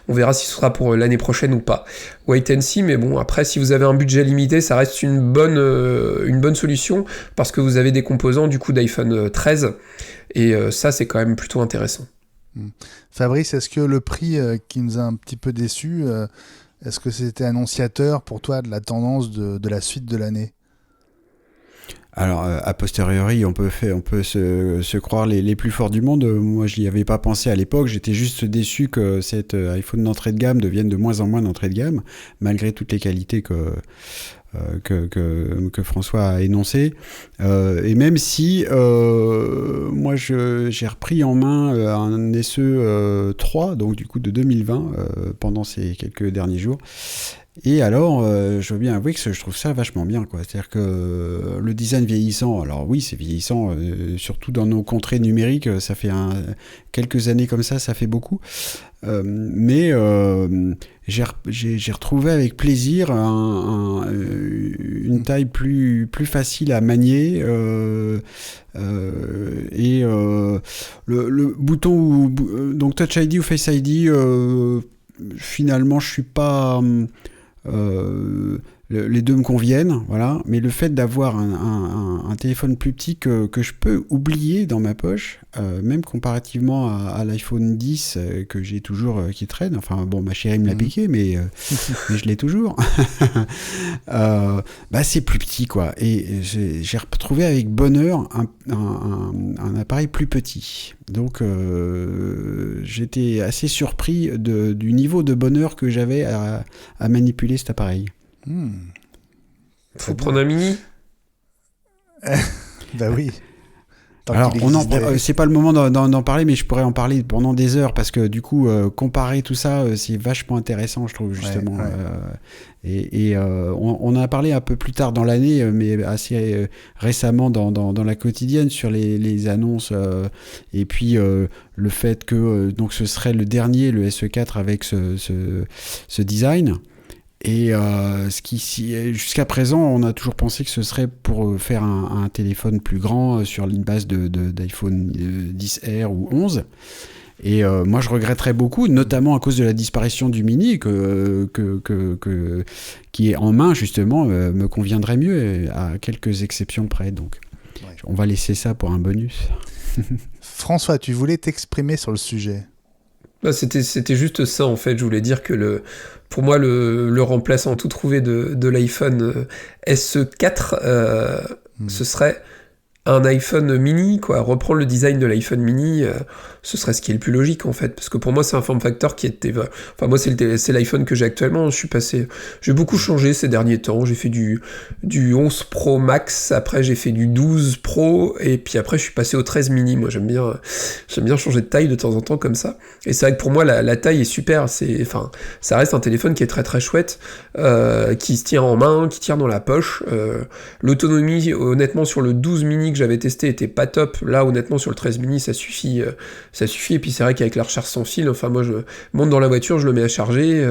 on verra si ce sera pour l'année prochaine ou pas. Wait and see, mais bon, après, si vous avez un budget limité, ça reste une bonne solution, parce que vous avez des composants du coup d'iPhone 13, et ça, c'est quand même plutôt intéressant. Fabrice, est-ce que le prix qui nous a un petit peu déçus, est-ce que c'était annonciateur pour toi de la tendance de la suite de l'année ? Alors, a posteriori, on peut se croire les plus forts du monde. Moi, je n'y avais pas pensé à l'époque. J'étais juste déçu que cet iPhone d'entrée de gamme devienne de moins en moins d'entrée de gamme, malgré toutes les qualités que François a énoncé, et même si moi j'ai repris en main un SE 3, donc du coup de 2020 pendant ces quelques derniers jours, et alors je veux bien avouer que je trouve ça vachement bien, quoi. C'est-à-dire que le design vieillissant, alors oui c'est vieillissant, surtout dans nos contrées numériques, ça fait quelques années comme ça fait beaucoup, mais j'ai retrouvé avec plaisir une taille plus facile à manier, et le bouton donc Touch ID ou Face ID, finalement je suis pas les deux me conviennent, voilà. Mais le fait d'avoir un téléphone plus petit que je peux oublier dans ma poche, même comparativement à l'iPhone 10 que j'ai toujours qui traîne. Enfin bon, ma chérie me l'a piqué, mais je l'ai toujours. C'est plus petit, quoi. Et j'ai retrouvé avec bonheur un appareil plus petit. Donc j'étais assez surpris du niveau de bonheur que j'avais à manipuler cet appareil. Faut prendre un mini. Bah oui. Alors, c'est pas le moment d'en parler, mais je pourrais en parler pendant des heures parce que du coup, comparer tout ça, c'est vachement intéressant, je trouve, justement. On en a parlé un peu plus tard dans l'année, mais assez récemment dans la quotidienne sur les annonces et puis le fait que donc ce serait le dernier, le SE4 avec ce design. Et jusqu'à présent, on a toujours pensé que ce serait pour faire un téléphone plus grand sur une base d'iPhone 10R ou 11. Et moi, je regretterais beaucoup, notamment à cause de la disparition du Mini, qui est en main, justement, me conviendrait mieux, à quelques exceptions près. Donc, on va laisser ça pour un bonus. François, tu voulais t'exprimer sur le sujet? C'était juste ça, en fait. Je voulais dire que pour moi, le remplaçant tout trouvé de l'iPhone SE4, ce serait un iPhone mini, quoi. Reprendre le design de l'iPhone mini, ce serait ce qui est le plus logique, en fait. Parce que pour moi, c'est un form factor qui était... Enfin, moi, c'est l'iPhone que j'ai actuellement. J'ai beaucoup changé ces derniers temps. J'ai fait du 11 Pro Max, après j'ai fait du 12 Pro, et puis après, je suis passé au 13 mini. Moi, j'aime bien changer de taille de temps en temps comme ça. Et c'est vrai que pour moi, la taille est super. Ça reste un téléphone qui est très très chouette, qui se tient en main, qui tient dans la poche. L'autonomie, honnêtement, sur le 12 mini que j'avais testé était pas top. Là, honnêtement, sur le 13 mini, ça suffit. Et puis c'est vrai qu'avec la recharge sans fil, enfin moi je monte dans la voiture, je le mets à charger.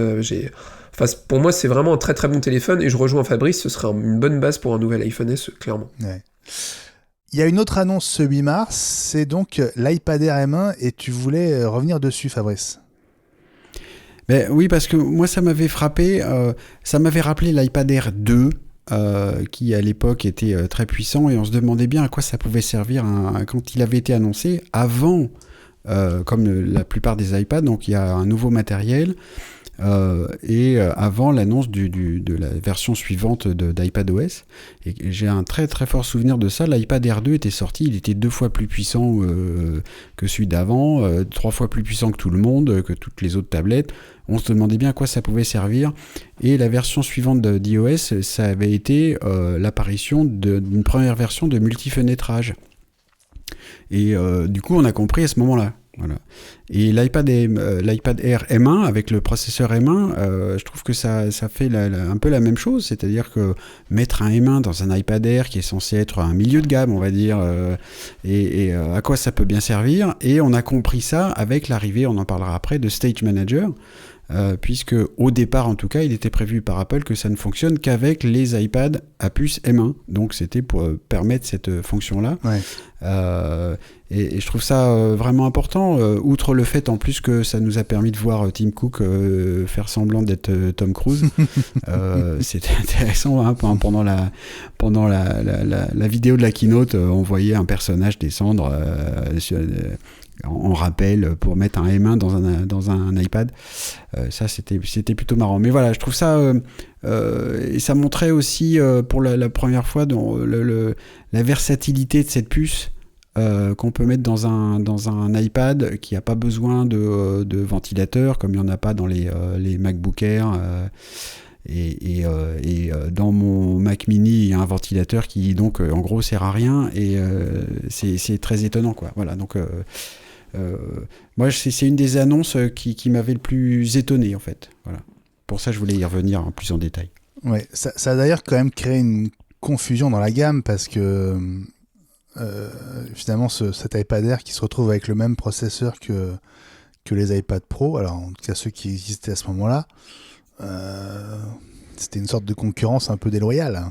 Pour moi, c'est vraiment un très très bon téléphone, et je rejoins Fabrice, ce serait une bonne base pour un nouvel iPhone SE, clairement. Ouais. Il y a une autre annonce ce 8 mars, c'est donc l'iPad Air M1, et tu voulais revenir dessus, Fabrice. Oui, parce que moi ça m'avait frappé, ça m'avait rappelé l'iPad Air 2. Qui à l'époque était très puissant, et on se demandait bien à quoi ça pouvait servir quand il avait été annoncé avant, comme la plupart des iPads, donc il y a un nouveau matériel, et avant l'annonce de la version suivante d'iPadOS. Et j'ai un très très fort souvenir de ça. L'iPad Air 2 était sorti, il était 2 fois plus puissant que celui d'avant, 3 fois plus puissant que tout le monde, que toutes les autres tablettes. On se demandait bien à quoi ça pouvait servir. Et la version suivante d'iOS, ça avait été l'apparition d'une première version de multifenêtrage. Et du coup, on a compris à ce moment-là. Voilà. Et l'iPad Air M1 avec le processeur M1, je trouve que ça fait un peu la même chose, c'est-à-dire que mettre un M1 dans un iPad Air qui est censé être un milieu de gamme, on va dire, et à quoi ça peut bien servir. Et on a compris ça avec l'arrivée, on en parlera après, de Stage Manager, puisque au départ en tout cas il était prévu par Apple que ça ne fonctionne qu'avec les iPads à puce M1, donc c'était pour permettre cette fonction là. Et je trouve ça vraiment important, outre le fait en plus que ça nous a permis de voir Tim Cook faire semblant d'être Tom Cruise. C'était intéressant, hein, pendant la vidéo de la keynote, on voyait un personnage descendre en rappel pour mettre un M1 dans un iPad. Ça c'était plutôt marrant, mais voilà, je trouve ça et ça montrait aussi pour la première fois la versatilité de cette puce qu'on peut mettre dans un iPad qui n'a pas besoin de ventilateur comme il n'y en a pas dans les MacBook Air. Et dans mon Mac Mini, il y a un ventilateur qui donc en gros sert à rien, et c'est très étonnant, quoi. Voilà, donc moi c'est une des annonces qui m'avait le plus étonné, en fait. Voilà. Pour ça, je voulais y revenir plus en détail. Ouais, ça a d'ailleurs quand même créé une confusion dans la gamme, parce que finalement cet iPad Air qui se retrouve avec le même processeur que les iPad Pro, alors en tout cas ceux qui existaient à ce moment-là, c'était une sorte de concurrence un peu déloyale.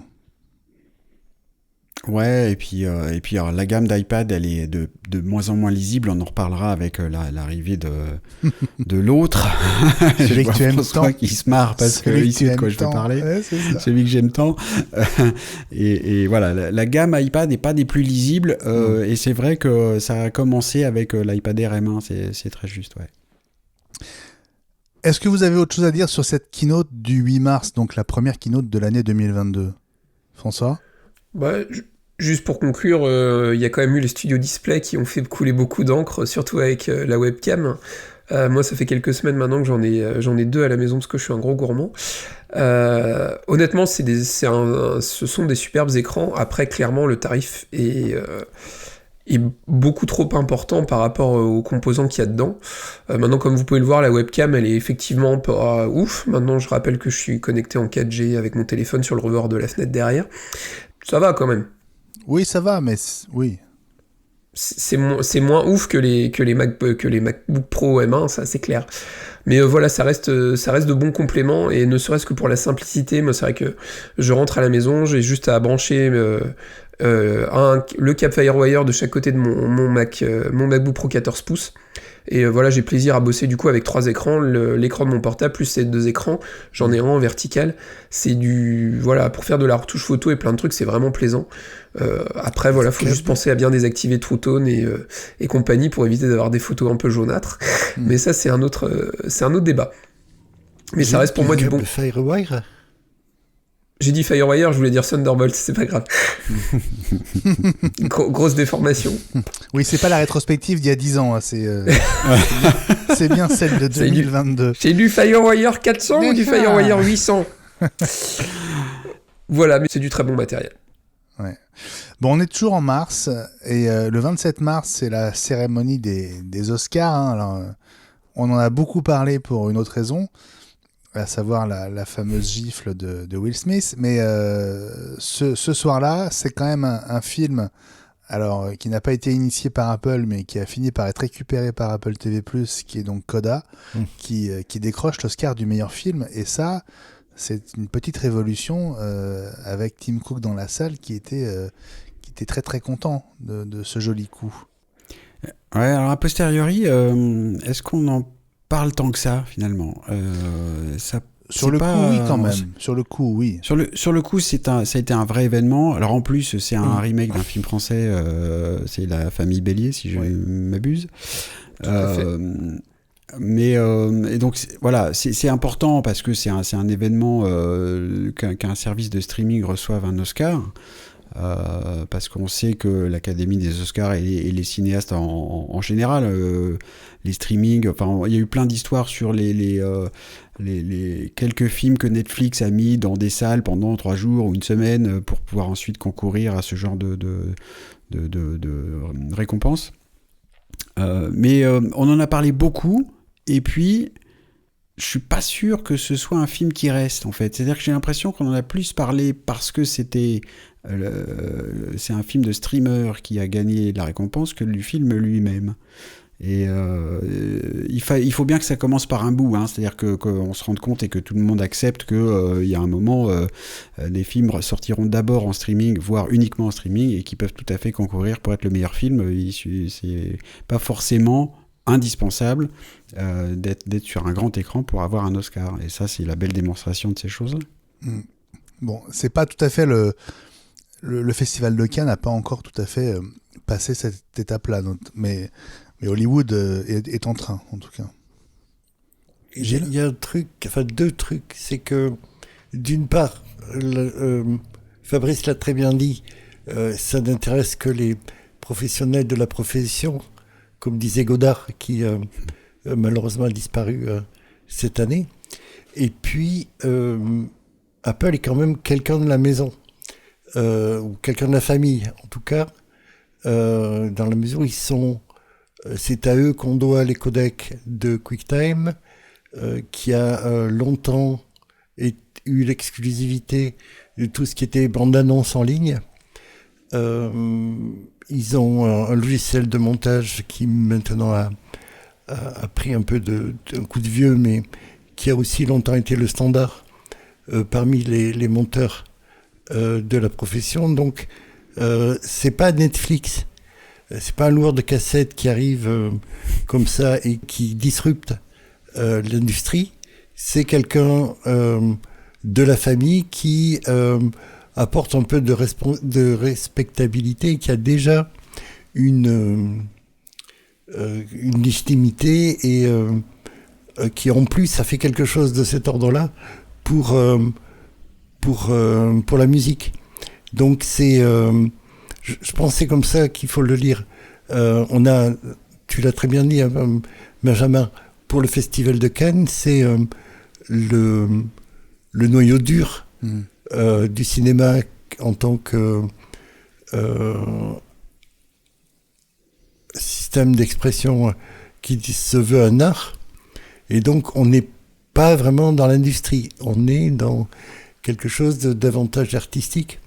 Ouais, et puis alors, la gamme d'iPad, elle est de moins en moins lisible. On en reparlera avec l'arrivée de l'autre. Celui que tu aimes tant. Qui se marre parce que ici de quoi je veux parler. Ouais, celui que j'aime tant. Et voilà, la gamme iPad n'est pas des plus lisibles. Et c'est vrai que ça a commencé avec l'iPad Air M1. C'est très juste, ouais. Est-ce que vous avez autre chose à dire sur cette keynote du 8 mars, donc la première keynote de l'année 2022 ? François ? Juste pour conclure, il y a quand même eu les studios display qui ont fait couler beaucoup d'encre, surtout avec la webcam. Moi, ça fait quelques semaines maintenant que j'en ai 2 à la maison parce que je suis un gros gourmand. Honnêtement, ce sont des superbes écrans. Après, clairement, le tarif est est beaucoup trop important par rapport aux composants qu'il y a dedans. Maintenant, comme vous pouvez le voir, la webcam, elle est effectivement pas ouf. Maintenant, je rappelle que je suis connecté en 4G avec mon téléphone sur le rebord de la fenêtre derrière. Ça va quand même. Oui, ça va, mais oui. C'est moins ouf que les MacBook Pro M1, ça c'est clair. Mais voilà, ça reste de bons compléments, et ne serait-ce que pour la simplicité, moi c'est vrai que je rentre à la maison, j'ai juste à brancher le câble FireWire de chaque côté de mon MacBook Pro 14 pouces. Et voilà, j'ai plaisir à bosser du coup avec 3 écrans, l'écran de mon portable plus ces 2 écrans, j'en ai un en vertical. C'est voilà, pour faire de la retouche photo et plein de trucs, c'est vraiment plaisant. Après voilà, faut juste penser à bien désactiver True Tone et compagnie pour éviter d'avoir des photos un peu jaunâtres. Mais ça c'est un autre débat. Mais ça reste pour moi du bon. FireWire. J'ai dit FireWire, je voulais dire Thunderbolt, c'est pas grave. Grosse déformation. Oui, c'est pas la rétrospective d'il y a 10 ans, hein, c'est bien celle de 2022. C'est du FireWire 400 ou du FireWire 800 ? Voilà, mais c'est du très bon matériel. Ouais. Bon, on est toujours en mars, et le 27 mars, c'est la cérémonie des Oscars. Hein. Alors, on en a beaucoup parlé pour une autre raison, à savoir la fameuse gifle de Will Smith. Mais ce soir-là, c'est quand même un film qui n'a pas été initié par Apple, mais qui a fini par être récupéré par Apple TV+, qui est donc Coda, qui décroche l'Oscar du meilleur film. Et ça, c'est une petite révolution avec Tim Cook dans la salle qui était très très content de ce joli coup. Ouais, alors a posteriori, est-ce qu'on en parle tant que ça finalement Sur le coup, oui, quand même. Sur le coup, oui. Sur le coup, ça a été un vrai événement. Alors en plus, c'est un remake d'un film français, c'est La Famille Bélier, si je m'abuse. Tout à fait. Mais et donc voilà, c'est important parce que c'est un événement qu'un service de streaming reçoive un Oscar. Parce qu'on sait que l'Académie des Oscars et les cinéastes en général, les streamings, enfin il y a eu plein d'histoires sur les quelques films que Netflix a mis dans des salles pendant 3 jours ou une semaine pour pouvoir ensuite concourir à ce genre de récompenses. Mais on en a parlé beaucoup, et puis je suis pas sûr que ce soit un film qui reste en fait. C'est-à-dire que j'ai l'impression qu'on en a plus parlé parce que c'est un film de streamer qui a gagné la récompense que du film lui-même. Et il faut bien que ça commence par un bout, hein. C'est-à-dire qu'on se rende compte et que tout le monde accepte qu'il y a un moment, les films sortiront d'abord en streaming, voire uniquement en streaming, et qui peuvent tout à fait concourir pour être le meilleur film. C'est pas forcément indispensable d'être sur un grand écran pour avoir un Oscar. Et ça, c'est la belle démonstration de ces choses-là. Bon, c'est pas tout à fait le Festival de Cannes n'a pas encore tout à fait passé cette étape-là, mais Hollywood est en train, en tout cas. Il y a deux trucs. C'est que, d'une part, Fabrice l'a très bien dit, ça n'intéresse que les professionnels de la profession, comme disait Godard, qui malheureusement a disparu cette année. Et puis, Apple est quand même quelqu'un de la maison, ou quelqu'un de la famille, en tout cas, dans la mesure où c'est à eux qu'on doit les codecs de QuickTime, qui a longtemps eu l'exclusivité de tout ce qui était bande-annonce en ligne. Ils ont un logiciel de montage qui maintenant a pris un coup de vieux, mais qui a aussi longtemps été le standard parmi les monteurs de la profession. Donc, c'est pas Netflix. C'est pas un loueur de cassettes qui arrive comme ça et qui disrupte l'industrie. C'est quelqu'un de la famille qui apporte un peu de respectabilité et qui a déjà une légitimité et qui en plus a fait quelque chose de cet ordre-là pour la musique. Donc je pense que c'est comme ça qu'il faut le lire. Tu l'as très bien dit, Benjamin, pour le Festival de Cannes, c'est le noyau dur du cinéma en tant que système d'expression qui se veut un art. Et donc, on n'est pas vraiment dans l'industrie. On est dans quelque chose de davantage artistique.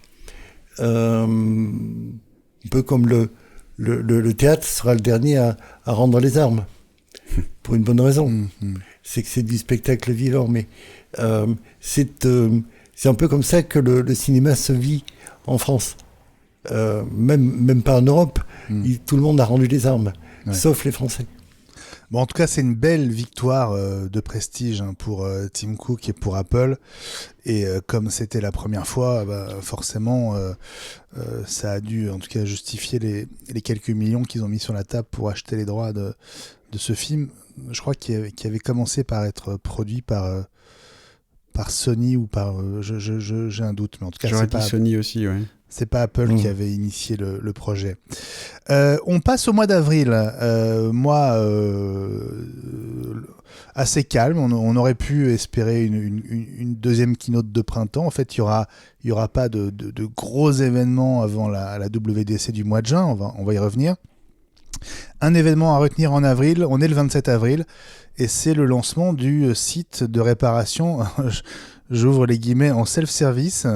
Un peu comme le théâtre sera le dernier à rendre les armes. Pour une bonne raison. C'est que c'est du spectacle vivant. Mais c'est un peu comme ça que le cinéma se vit en France. Même pas en Europe. Tout le monde a rendu les armes, sauf les Français. Bon, en tout cas, c'est une belle victoire de prestige pour Tim Cook et pour Apple. Et comme c'était la première fois, forcément, ça a dû en tout cas justifier les quelques millions qu'ils ont mis sur la table pour acheter les droits de ce film. Je crois qu'il avait commencé par être produit par Sony ou par... j'ai un doute, mais en tout cas, j'aurais dit Sony aussi, oui. C'est pas Apple qui avait initié le projet. On passe au mois d'avril. Mois assez calme. On aurait pu espérer une deuxième keynote de printemps. En fait, il y aura pas de gros événements avant la WDC du mois de juin. On va y revenir. Un événement à retenir en avril. On est le 27 avril. Et c'est le lancement du site de réparation... J'ouvre les guillemets en self-service.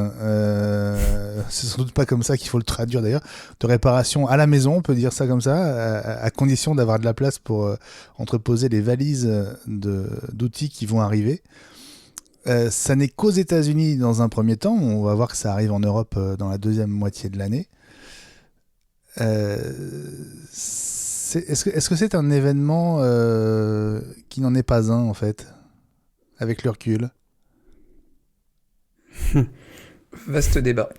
C'est sans doute pas comme ça qu'il faut le traduire d'ailleurs. De réparation à la maison, on peut dire ça comme ça, à condition d'avoir de la place pour entreposer les valises d'outils qui vont arriver. Ça n'est qu'aux États-Unis dans un premier temps. On va voir que ça arrive en Europe dans la deuxième moitié de l'année. Est-ce que c'est un événement qui n'en est pas un en fait, avec le recul? Vaste débat.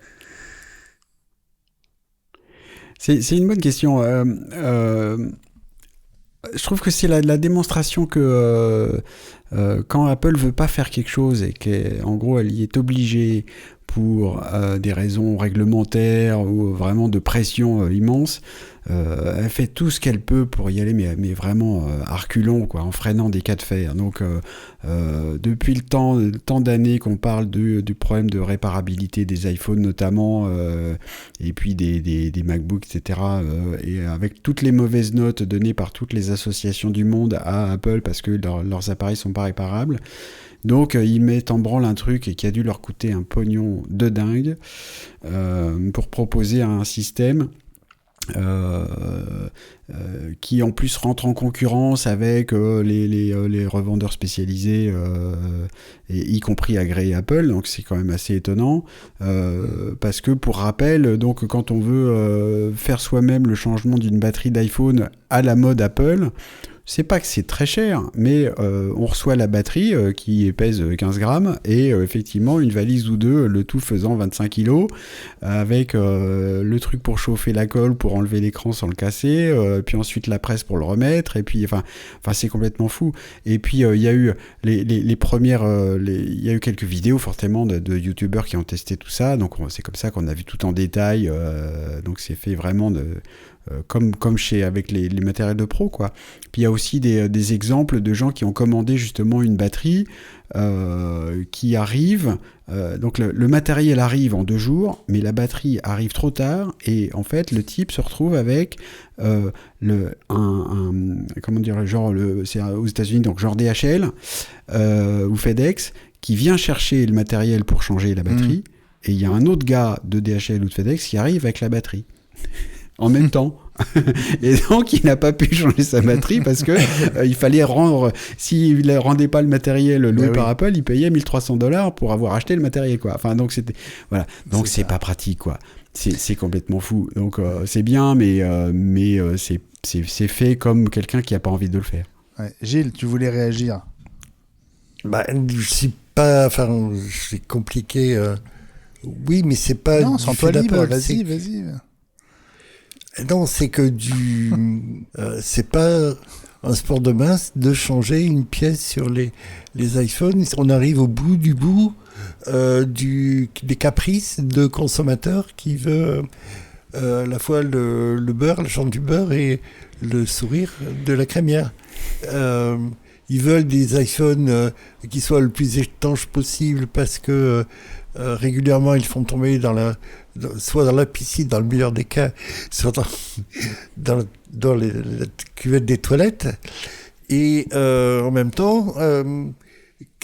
C'est une bonne question. Je trouve que c'est la démonstration que quand Apple veut pas faire quelque chose et qu'en gros elle y est obligée pour des raisons réglementaires ou vraiment de pression immense, elle fait tout ce qu'elle peut pour y aller, mais vraiment à reculons, quoi, en freinant des cas de fer. Donc depuis le temps d'années qu'on parle du problème de réparabilité des iPhones notamment, et puis des MacBooks, etc., et avec toutes les mauvaises notes données par toutes les associations du monde à Apple parce que leurs appareils sont pas réparables. Donc ils mettent en branle un truc qui a dû leur coûter un pognon de dingue pour proposer un système qui en plus rentre en concurrence avec les revendeurs spécialisés, et y compris agréés Apple. Donc c'est quand même assez étonnant parce que pour rappel, donc quand on veut faire soi-même le changement d'une batterie d'iPhone à la mode Apple, c'est pas que c'est très cher, mais on reçoit la batterie qui pèse 15 grammes et effectivement une valise ou deux, le tout faisant 25 kilos, avec le truc pour chauffer la colle, pour enlever l'écran sans le casser, puis ensuite la presse pour le remettre, et puis enfin c'est complètement fou. Et puis il y a eu les premières, il y a eu quelques vidéos forcément de youtubeurs qui ont testé tout ça, donc c'est comme ça qu'on a vu tout en détail, donc c'est fait vraiment comme avec les matériels de pro, quoi. Puis il y a aussi des exemples de gens qui ont commandé justement une batterie qui arrive, donc le matériel arrive en 2 jours, mais la batterie arrive trop tard, et en fait le type se retrouve avec comment dire, c'est aux États-Unis, donc genre DHL ou FedEx qui vient chercher le matériel pour changer la batterie, et il y a un autre gars de DHL ou de FedEx qui arrive avec la batterie en même temps. Et donc il n'a pas pu changer sa batterie parce que il fallait rendre, s'il ne rendait pas le matériel loué par Apple, il payait $1,300 pour avoir acheté le matériel, quoi. Enfin donc c'était voilà, donc c'est pas pratique, quoi. C'est complètement fou. Donc c'est bien, mais c'est fait comme quelqu'un qui a pas envie de le faire. Ouais. Gilles, tu voulais réagir? Je suis pas, enfin c'est compliqué. Oui, mais c'est pas. Non, sens-toi libre. Vas-y. Non, c'est que c'est pas un sport de masse de changer une pièce sur les iPhones. On arrive au bout du bout des caprices de consommateurs qui veut à la fois le beurre, la chambre du beurre et le sourire de la crémière. Ils veulent des iPhones qui soient le plus étanches possible parce que régulièrement ils font tomber soit dans la piscine, dans le meilleur des cas, soit dans la cuvette des toilettes. Et en même temps,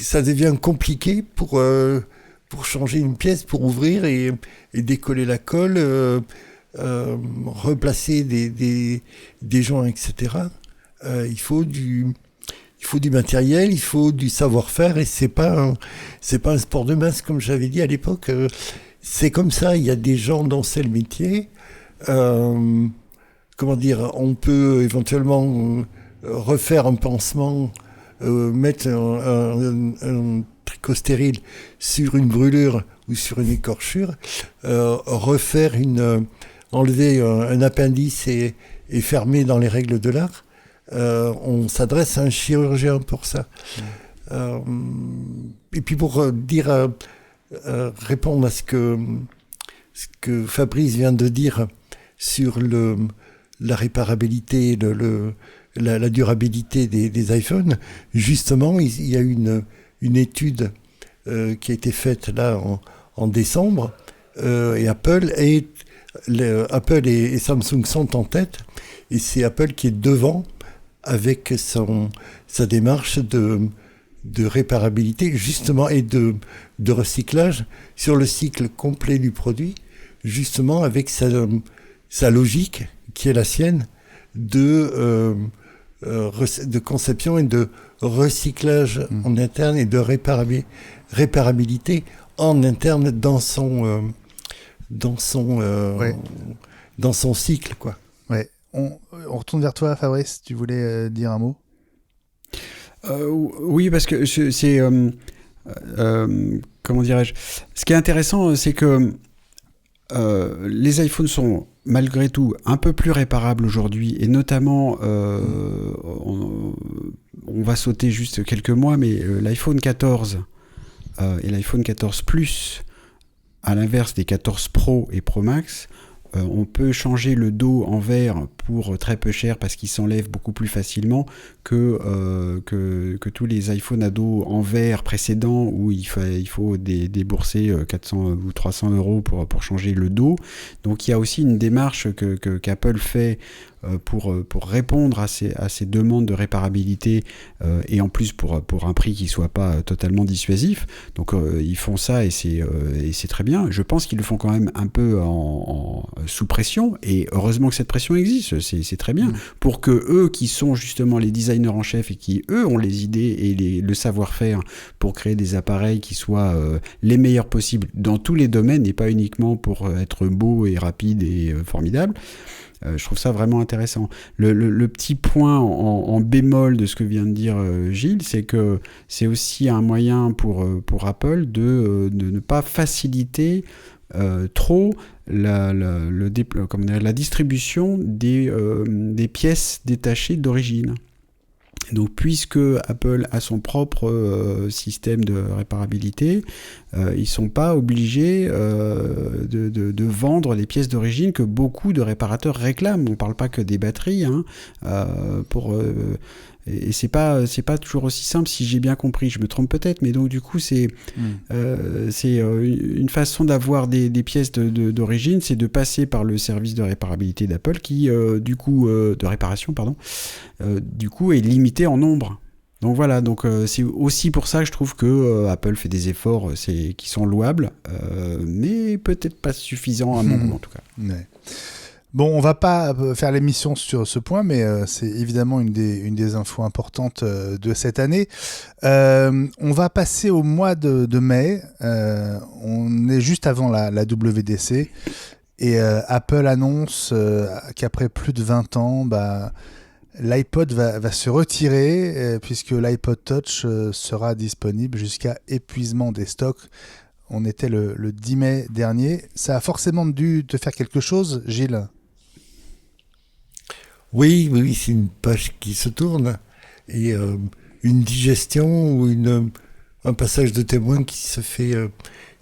ça devient compliqué pour changer une pièce, pour ouvrir et décoller la colle, replacer des joints, etc. Il faut du matériel, il faut du savoir-faire, et c'est pas un sport de masse, comme j'avais dit à l'époque. C'est comme ça, il y a des gens dont c'est le métier. On peut éventuellement refaire un pansement, mettre un tricot stérile sur une brûlure ou sur une écorchure, enlever un appendice et fermer dans les règles de l'art. On s'adresse à un chirurgien pour ça. Et puis pour répondre à ce que Fabrice vient de dire sur la réparabilité, la durabilité des iPhones, justement, il y a une étude qui a été faite là en décembre, et Apple et Samsung sont en tête, et c'est Apple qui est devant avec sa démarche de réparabilité, justement, et de recyclage sur le cycle complet du produit, justement avec sa logique, qui est la sienne, de conception et de recyclage en interne et de réparabilité en interne dans son cycle, quoi. Ouais. On retourne vers toi, Fabrice. Tu voulais dire un mot ? Oui, parce que c'est comment dirais-je ? Ce qui est intéressant, c'est que les iPhones sont malgré tout un peu plus réparables aujourd'hui, et notamment on va sauter juste quelques mois, mais l'iPhone 14 et l'iPhone 14 Plus, à l'inverse des 14 Pro et Pro Max, on peut changer le dos en verre pour très peu cher, parce qu'il s'enlève beaucoup plus facilement que tous les iPhones à dos en verre précédents, où il faut débourser 400 ou 300 euros pour changer le dos. Donc il y a aussi une démarche qu'Apple fait pour répondre à ces demandes de réparabilité, et en plus pour un prix qui soit pas totalement dissuasif. Donc ils font ça, et c'est très bien. Je pense qu'ils le font quand même un peu sous pression, et heureusement que cette pression existe, c'est très bien, pour que eux qui sont justement les designers en chef, et qui eux ont les idées et le savoir-faire pour créer des appareils qui soient les meilleurs possibles dans tous les domaines, et pas uniquement pour être beau et rapide et formidable. Je trouve ça vraiment intéressant. Le petit point en bémol de ce que vient de dire Gilles, c'est que c'est aussi un moyen pour Apple de ne pas faciliter trop la distribution des pièces détachées d'origine. Donc, puisque Apple a son propre système de réparabilité, ils ne sont pas obligés de vendre les pièces d'origine que beaucoup de réparateurs réclament. On ne parle pas que des batteries, et c'est pas toujours aussi simple, si j'ai bien compris. Je me trompe peut-être, mais donc du coup c'est une façon d'avoir des pièces d'origine, c'est de passer par le service de réparabilité d'Apple, qui de réparation pardon, du coup est limité en nombre. Donc voilà, c'est aussi pour ça que je trouve que Apple fait des efforts qui sont louables, mais peut-être pas suffisants à mon goût en tout cas. Ouais. Bon, on va pas faire l'émission sur ce point, mais c'est évidemment une des infos importantes de cette année. On va passer au mois de mai. On est juste avant la WWDC, et Apple annonce qu'après plus de 20 ans, l'iPod va se retirer, puisque l'iPod Touch sera disponible jusqu'à épuisement des stocks. On était le 10 mai dernier. Ça a forcément dû te faire quelque chose, Gilles ? Oui, c'est une page qui se tourne, et une digestion ou un passage de témoin qui se fait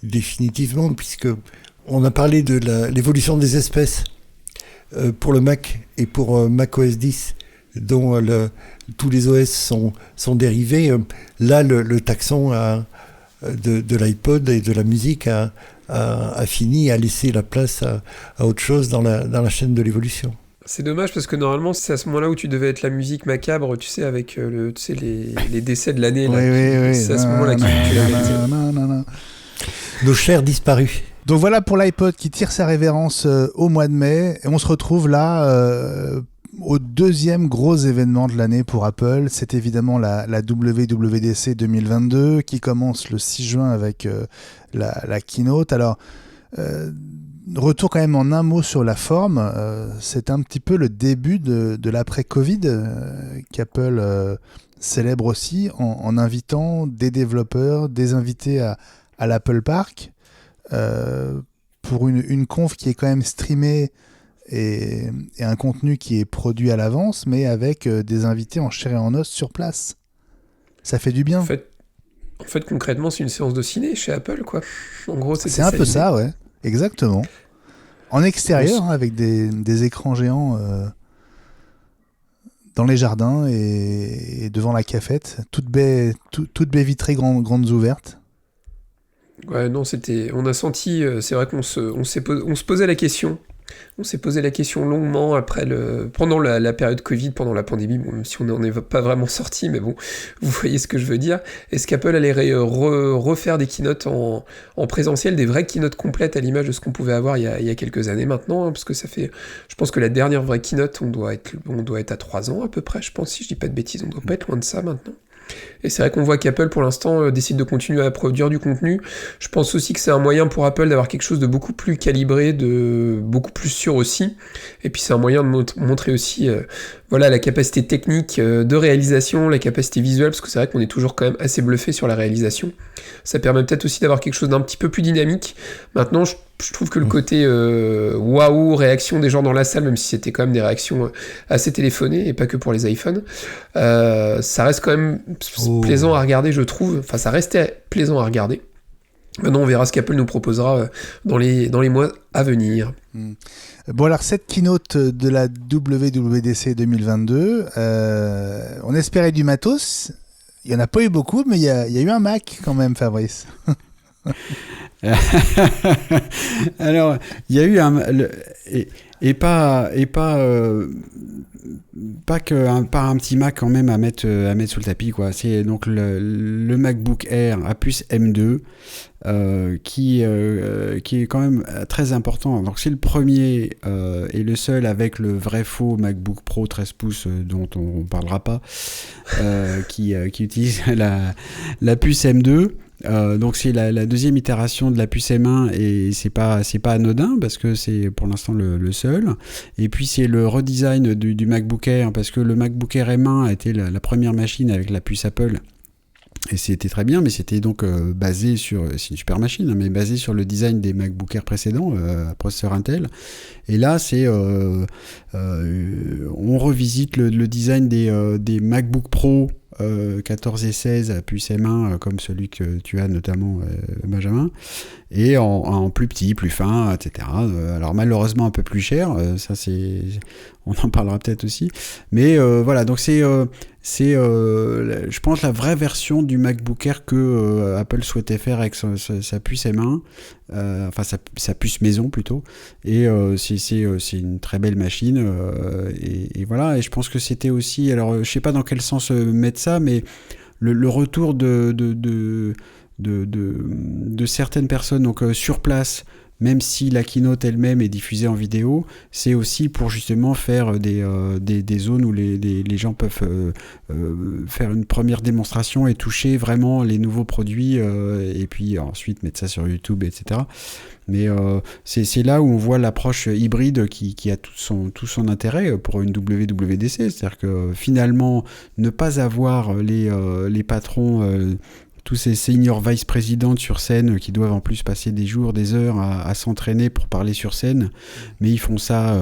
définitivement, puisque on a parlé de l'évolution des espèces pour le Mac et pour macOS 10, dont tous les OS sont dérivés. Là, le taxon de l'iPod et de la musique a fini, a laissé la place à autre chose dans la chaîne de l'évolution. C'est dommage parce que normalement c'est à ce moment-là où tu devais être la musique macabre, tu sais, avec les décès de l'année. Oui. C'est à ce moment-là que tu l'avais. Nos chers disparus. Donc voilà pour l'iPod qui tire sa révérence au mois de mai. Et on se retrouve là au deuxième gros événement de l'année pour Apple. C'est évidemment la WWDC 2022 qui commence le 6 juin avec la keynote. Alors, retour quand même en un mot sur la forme. C'est un petit peu le début de l'après-Covid qu'Apple célèbre aussi en invitant des développeurs, des invités à l'Apple Park. Pour une conf qui est quand même streamée et un contenu qui est produit à l'avance, mais avec des invités en chair et en os sur place. Ça fait du bien. En fait, concrètement, c'est une séance de ciné chez Apple, quoi. En gros, c'est un peu ça, ouais. Exactement. En extérieur, avec des écrans géants dans les jardins et devant la cafette, toutes baies vitrées grandes ouvertes. Ouais, non, on a senti, c'est vrai qu'on se posait la question. On s'est posé la question longuement pendant la période Covid, pendant la pandémie, bon, même si on n'en est pas vraiment sorti, mais bon, vous voyez ce que je veux dire. Est-ce qu'Apple allait refaire des keynotes en présentiel, des vraies keynotes complètes à l'image de ce qu'on pouvait avoir il y a quelques années maintenant, hein, parce que je pense que la dernière vraie keynote, on doit être à 3 ans à peu près, je pense, si je dis pas de bêtises, on doit pas être loin de ça maintenant. Et c'est vrai qu'on voit qu'Apple, pour l'instant, décide de continuer à produire du contenu. Je pense aussi que c'est un moyen pour Apple d'avoir quelque chose de beaucoup plus calibré, de beaucoup plus sûr aussi. Et puis c'est un moyen de montrer aussi la capacité technique de réalisation, la capacité visuelle, parce que c'est vrai qu'on est toujours quand même assez bluffé sur la réalisation. Ça permet peut-être aussi d'avoir quelque chose d'un petit peu plus dynamique. Maintenant, je trouve que le côté waouh, réaction des gens dans la salle, même si c'était quand même des réactions assez téléphonées et pas que pour les iPhones, ça reste quand même plaisant à regarder, je trouve. Enfin, ça restait plaisant à regarder. Maintenant, on verra ce qu'Apple nous proposera dans les mois à venir. Bon, alors, cette keynote de la WWDC 2022, on espérait du matos. Il n'y en a pas eu beaucoup, mais il y a eu un Mac quand même, Fabrice. Alors, il y a eu pas un petit Mac quand même à mettre sous le tapis, quoi. C'est donc le MacBook Air à puce M2 qui est quand même très important. Donc c'est le premier et le seul avec le vrai faux MacBook Pro 13 pouces dont on parlera pas, qui utilise la puce M2. Donc c'est la deuxième itération de la puce M1 et c'est pas anodin parce que c'est pour l'instant le seul. Et puis c'est le redesign du MacBook Air parce que le MacBook Air M1 a été la première machine avec la puce Apple. Et c'était très bien, mais c'était donc basé sur... C'est une super machine, hein, mais basé sur le design des MacBook Air précédents, processeur Intel. Et là, on revisite le design des MacBook Pro 14 et 16 à puce M1, comme celui que tu as notamment, Benjamin, et en plus petit, plus fin, etc. Alors malheureusement un peu plus cher, ça on en parlera peut-être aussi. Mais voilà, donc c'est je pense la vraie version du MacBook Air que Apple souhaitait faire avec sa puce M1, enfin sa puce maison plutôt, et c'est une très belle machine, et voilà, et je pense que c'était aussi, alors je sais pas dans quel sens mettre ça, mais le retour de certaines personnes donc sur place, même si la keynote elle-même est diffusée en vidéo, c'est aussi pour justement faire des zones où les gens peuvent faire une première démonstration et toucher vraiment les nouveaux produits, et puis ensuite mettre ça sur YouTube, etc. Mais c'est là où on voit l'approche hybride qui a tout son intérêt pour une WWDC. C'est-à-dire que finalement, ne pas avoir les patrons... tous ces senior vice-présidents sur scène qui doivent en plus passer des jours, des heures à s'entraîner pour parler sur scène, mais ils font ça,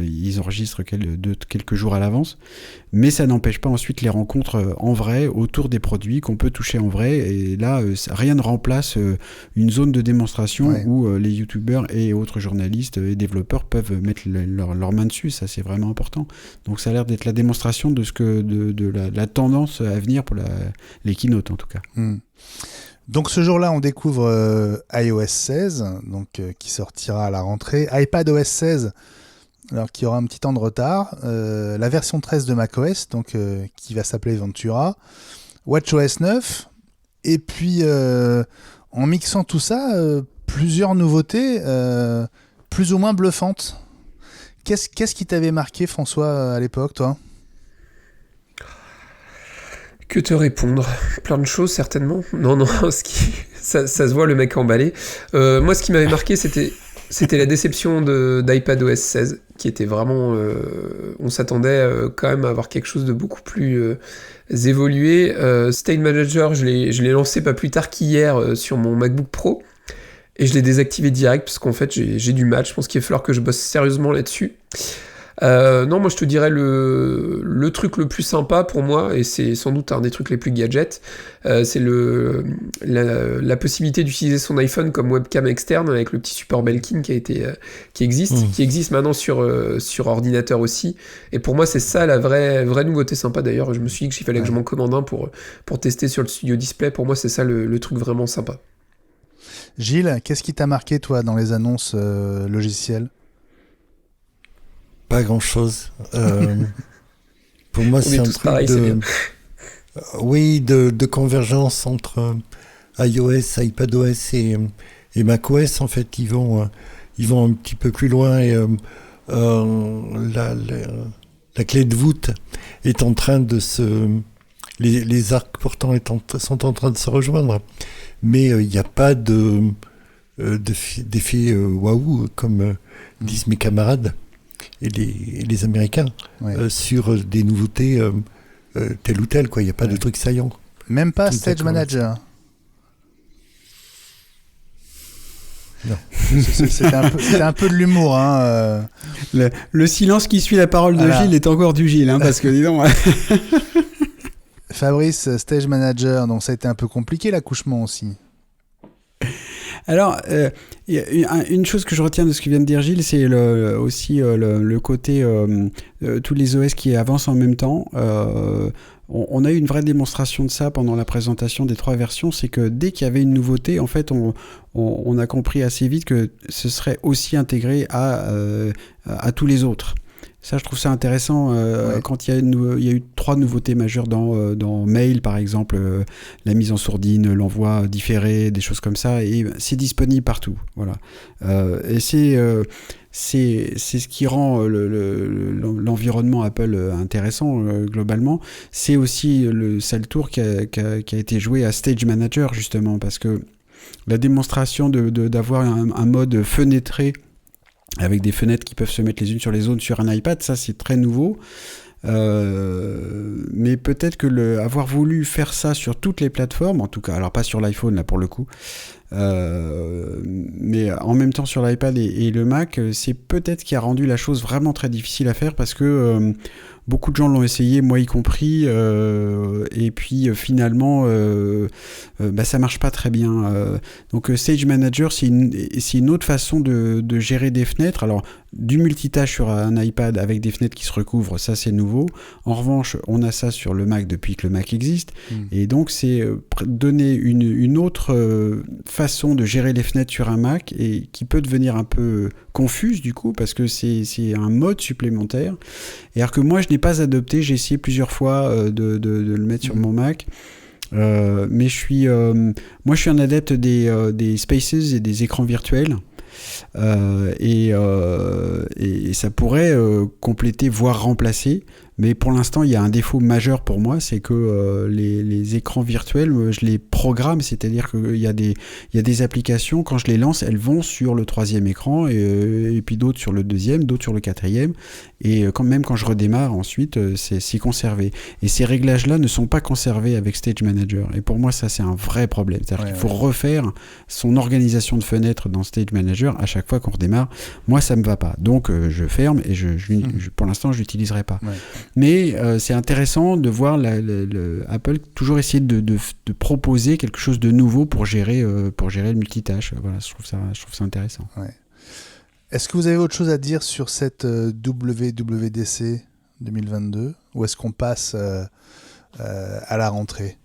ils enregistrent quelques jours à l'avance, mais ça n'empêche pas ensuite les rencontres en vrai autour des produits qu'on peut toucher en vrai, et là rien ne remplace une zone de démonstration, ouais, où les youtubeurs et autres journalistes et développeurs peuvent mettre leur main dessus. Ça, c'est vraiment important. Donc ça a l'air d'être la démonstration de la tendance à venir pour les keynotes en tout cas. Donc ce jour-là, on découvre iOS 16, donc, qui sortira à la rentrée. iPadOS 16, alors qui aura un petit temps de retard, la version 13 de macOS, donc qui va s'appeler Ventura, WatchOS 9, et puis en mixant tout ça, plusieurs nouveautés plus ou moins bluffantes. Qu'est-ce qui t'avait marqué, François, à l'époque, toi ? Que te répondre ? Plein de choses, certainement. Non, ça se voit, le mec emballé. Moi, ce qui m'avait marqué, c'était la déception d'iPadOS 16, qui était vraiment... on s'attendait quand même à avoir quelque chose de beaucoup plus évolué. State Manager, je l'ai lancé pas plus tard qu'hier sur mon MacBook Pro, et je l'ai désactivé direct, parce qu'en fait, j'ai du mal. Je pense qu'il va falloir que je bosse sérieusement là-dessus. Non, moi je te dirais le truc le plus sympa pour moi, et c'est sans doute un des trucs les plus gadgets, c'est la possibilité d'utiliser son iPhone comme webcam externe avec le petit support Belkin qui existe maintenant sur ordinateur aussi. Et pour moi c'est ça la vraie nouveauté sympa. D'ailleurs je me suis dit qu'il fallait que je m'en commande un pour tester sur le Studio Display. Pour moi c'est ça le truc vraiment sympa. Gilles, qu'est-ce qui t'a marqué toi dans les annonces logicielles ? Pas grand-chose. Pour moi, c'est un truc pareil, de convergence entre iOS, iPadOS et macOS. En fait, ils vont un petit peu plus loin, et la clé de voûte est en train de les arcs pourtant sont en train de se rejoindre. Mais il n'y a pas d'effet waouh, comme disent mes camarades et les Américains, sur des nouveautés telles ou telles, quoi. Il n'y a pas de trucs saillants. Même pas Stage Manager. Non. C'était un peu de l'humour. Hein, le silence qui suit la parole de Gilles est encore du Gilles, hein, parce que dis donc. Fabrice, Stage Manager, donc ça a été un peu compliqué l'accouchement aussi. Alors, une chose que je retiens de ce que vient de dire Gilles, c'est aussi le côté tous les OS qui avancent en même temps. On a eu une vraie démonstration de ça pendant la présentation des 3 versions, c'est que dès qu'il y avait une nouveauté, en fait, on a compris assez vite que ce serait aussi intégré à tous les autres. Ça, je trouve ça intéressant. Quand il y a eu 3 nouveautés majeures dans Mail, par exemple, la mise en sourdine, l'envoi différé, des choses comme ça, et c'est disponible partout. Voilà. Et c'est ce qui rend l'environnement Apple intéressant globalement. C'est aussi le sale tour qui a été joué à Stage Manager, justement, parce que la démonstration d'avoir un mode fenêtré avec des fenêtres qui peuvent se mettre les unes sur les autres sur un iPad, ça c'est très nouveau. Mais peut-être que avoir voulu faire ça sur toutes les plateformes, en tout cas, alors pas sur l'iPhone là pour le coup, mais en même temps sur l'iPad et le Mac, c'est peut-être ce qui a rendu la chose vraiment très difficile à faire, parce que beaucoup de gens l'ont essayé, moi y compris, et puis finalement ça marche pas très bien. Donc Stage Manager, c'est une autre façon de gérer des fenêtres. Alors du multitâche sur un iPad avec des fenêtres qui se recouvrent, ça c'est nouveau. En revanche, on a ça sur le Mac depuis que le Mac existe, et donc c'est donner une autre façon de gérer les fenêtres sur un Mac, et qui peut devenir un peu confuse du coup, parce que c'est un mode supplémentaire. Et alors que moi je n'ai pas adopté, j'ai essayé plusieurs fois de le mettre sur mon Mac, mais moi je suis un adepte des Spaces et des écrans virtuels. Et ça pourrait compléter, voire remplacer, mais pour l'instant il y a un défaut majeur pour moi, c'est que les écrans virtuels, je les programme, c'est-à-dire qu'il y a des applications, quand je les lance, elles vont sur le 3e écran, et puis d'autres sur le 2e, d'autres sur le 4e, et même quand je redémarre ensuite, c'est conservé. Et ces réglages-là ne sont pas conservés avec Stage Manager, et pour moi ça c'est un vrai problème, c'est-à-dire qu'il faut refaire son organisation de fenêtres dans Stage Manager à chaque fois qu'on redémarre. Moi ça me va pas, donc je ferme, et pour l'instant je l'utiliserai pas. Mais c'est intéressant de voir Apple toujours essayer de proposer quelque chose de nouveau pour gérer le multitâche. Voilà, je trouve ça intéressant. Ouais. Est-ce que vous avez autre chose à dire sur cette WWDC 2022, ou est-ce qu'on passe à la rentrée ?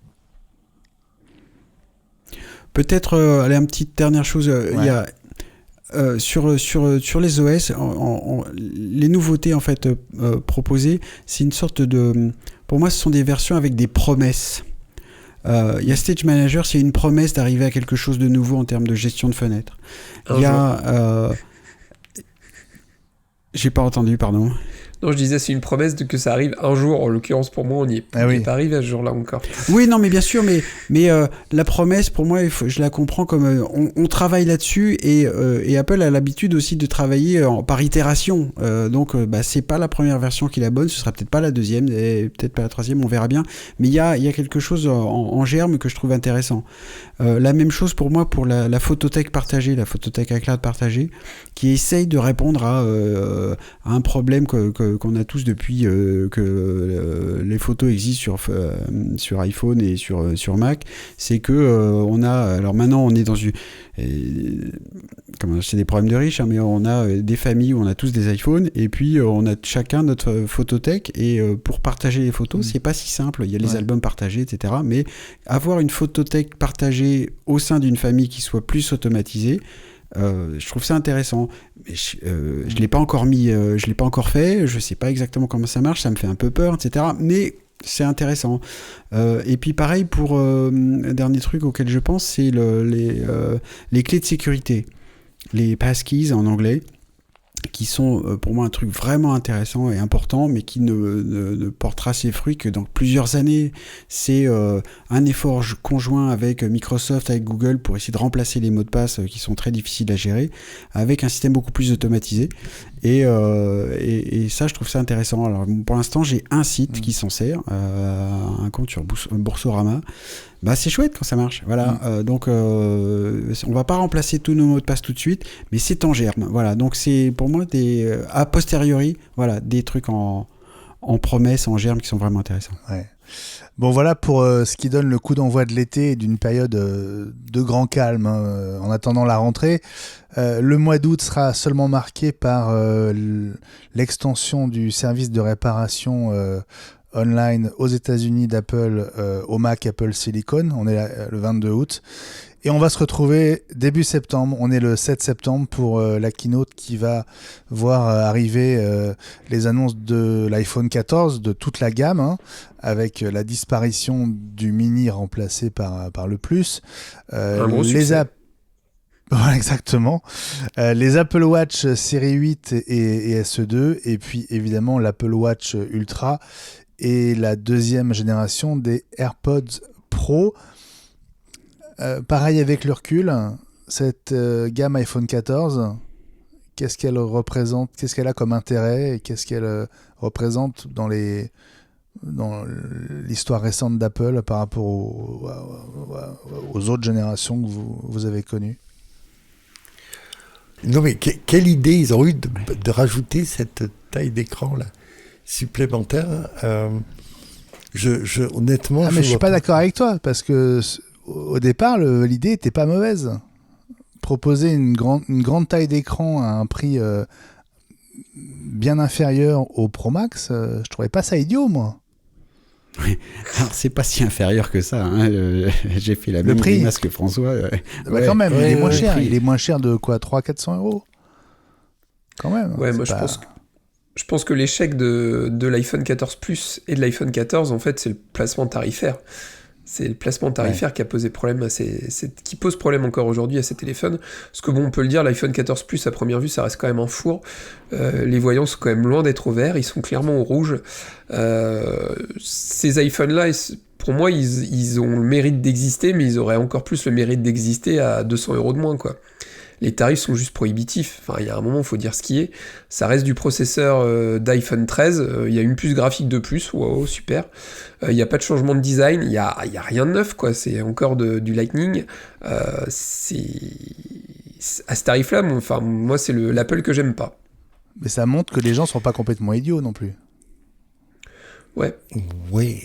Peut-être, une petite dernière chose. Il y a sur les OS, les nouveautés en fait proposées, c'est une sorte de... Pour moi, ce sont des versions avec des promesses. Il y a Stage Manager, c'est une promesse d'arriver à quelque chose de nouveau en termes de gestion de fenêtres. Il y a... J'ai pas entendu, pardon. Non, je disais, c'est une promesse que ça arrive un jour. En l'occurrence, pour moi, on n'y est pas arrivé à ce jour-là encore. Oui, non, mais bien sûr, mais la promesse, pour moi, je la comprends comme... on travaille là-dessus et Apple a l'habitude aussi de travailler par itération. Donc, c'est pas la première version qui est la bonne, ce sera peut-être pas la deuxième, et peut-être pas la troisième, on verra bien. Mais il y a quelque chose en germe que je trouve intéressant. La même chose pour moi pour la photothèque partagée, la photothèque iCloud partagée, qui essaye de répondre à un problème qu'on a tous depuis que les photos existent sur iPhone et sur Mac, c'est que on a, alors maintenant on est dans une, c'est des problèmes de riches, hein, mais on a des familles où on a tous des iPhones et puis on a chacun notre photothèque et pour partager les photos, c'est pas si simple. Il y a les albums partagés, etc. Mais avoir une photothèque partagée au sein d'une famille qui soit plus automatisée, je trouve ça intéressant. Mais je l'ai pas encore je l'ai pas encore fait. Je sais pas exactement comment ça marche. Ça me fait un peu peur, etc. Mais c'est intéressant. Et puis pareil pour un dernier truc auquel je pense, c'est les clés de sécurité, les passkeys en anglais, qui sont pour moi un truc vraiment intéressant et important, mais qui ne portera ses fruits que dans plusieurs années. C'est un effort conjoint avec Microsoft, avec Google, pour essayer de remplacer les mots de passe qui sont très difficiles à gérer, avec un système beaucoup plus automatisé. Et ça, je trouve ça intéressant. Alors, pour l'instant, j'ai un site qui s'en sert, un compte sur Boursorama. C'est chouette quand ça marche. Voilà. Donc, on va pas remplacer tous nos mots de passe tout de suite, mais c'est en germe. Voilà. Donc, c'est pour moi a posteriori, voilà, des trucs en promesse, en germe qui sont vraiment intéressants. Ouais. Bon, voilà pour ce qui donne le coup d'envoi de l'été et d'une période de grand calme en attendant la rentrée. Le mois d'août sera seulement marqué par l'extension du service de réparation online aux États-Unis d'Apple au Mac Apple Silicon. On est le 22 août. Et on va se retrouver début septembre. On est le 7 septembre pour la keynote qui va voir arriver les annonces de l'iPhone 14, de toute la gamme, avec la disparition du mini remplacé par le Plus. Un gros succès. Voilà, exactement. Les Apple Watch série 8 et SE2, et puis évidemment l'Apple Watch Ultra et la deuxième génération des AirPods Pro. Pareil avec le recul, cette gamme iPhone 14, qu'est-ce qu'elle représente, qu'est-ce qu'elle a comme intérêt et qu'est-ce qu'elle représente dans l'histoire récente d'Apple par rapport aux autres générations que vous avez connues? Non mais quelle idée ils ont eu de rajouter cette taille d'écran là supplémentaire. Honnêtement, mais je suis pas d'accord avec toi parce que au départ, l'idée était pas mauvaise. Proposer une grande taille d'écran à un prix bien inférieur au Pro Max, je trouvais pas ça idiot, moi. Oui, alors c'est pas si inférieur que ça. J'ai fait la même grimace que François. Quand même, il est moins cher. Il est moins cher de quoi, 300-400 euros quand même. Ouais, moi je pense que l'échec de l'iPhone 14 Plus et de l'iPhone 14, en fait, c'est le placement tarifaire. C'est le placement tarifaire qui a posé problème qui pose problème encore aujourd'hui à ces téléphones. Parce que bon, on peut le dire, l'iPhone 14 Plus, à première vue, ça reste quand même un four. Les voyants sont quand même loin d'être au vert, ils sont clairement au rouge. Ces iPhones-là, pour moi, ils ont le mérite d'exister, mais ils auraient encore plus le mérite d'exister à 200 € de moins, quoi. Les tarifs sont juste prohibitifs. Enfin, il y a un moment, il faut dire ce qui est. Ça reste du processeur d'iPhone 13. Il y a une puce graphique de plus. Wow, super. Il n'y a pas de changement de design. Il y a rien de neuf, quoi. C'est encore du Lightning. À ce tarif-là, moi, c'est l'Apple que j'aime pas. Mais ça montre que les gens sont pas complètement idiots non plus. Ouais. Oui.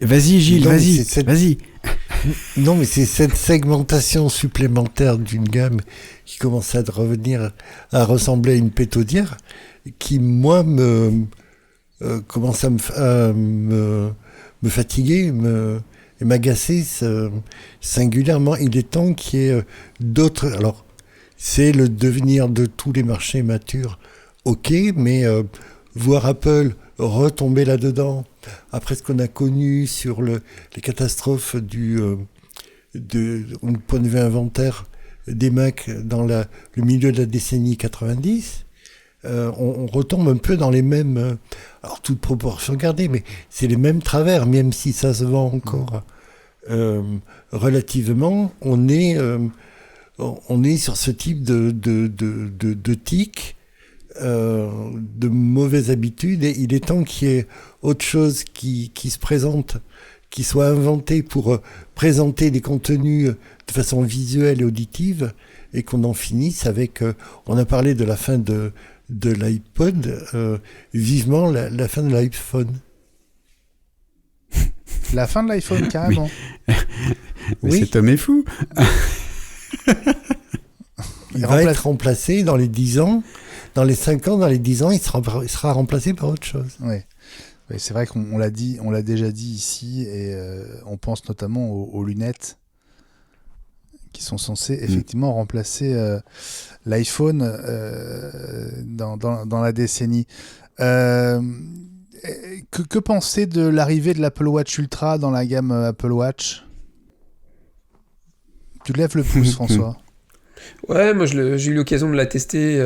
Vas-y, Gilles, vas-y. Non, mais c'est cette segmentation supplémentaire d'une gamme qui commence à à ressembler à une pétaudière qui, moi, commence à me fatiguer et m'agacer singulièrement. Il est temps qu'il y ait d'autres... Alors, c'est le devenir de tous les marchés matures. Ok, mais voir Apple retomber là-dedans, après ce qu'on a connu sur les catastrophes du point de vue inventaire des Mac dans le milieu de la décennie 90, on retombe un peu dans les mêmes... alors, toute proportion gardée, mais c'est les mêmes travers, même si ça se vend encore relativement. On est sur ce type de tic, de mauvaises habitudes, et il est temps qu'il y ait autre chose qui se présente, qui soit inventé pour présenter des contenus de façon visuelle et auditive, et qu'on en finisse avec... on a parlé de la fin de l'iPod, vivement la fin de l'iPhone. La fin de l'iPhone, carrément. Mais oui. Cet homme est fou. Il va être remplacé dans les 10 ans, dans les 5 ans, dans les 10 ans, il sera remplacé par autre chose. Oui. Oui, c'est vrai qu'on l'a dit, on l'a déjà dit ici, et on pense notamment aux lunettes qui sont censées effectivement remplacer l'iPhone dans la décennie. Que penser de l'arrivée de l'Apple Watch Ultra dans la gamme Apple Watch ? Tu lèves le pouce, François. Ouais, moi j'ai eu l'occasion de la tester.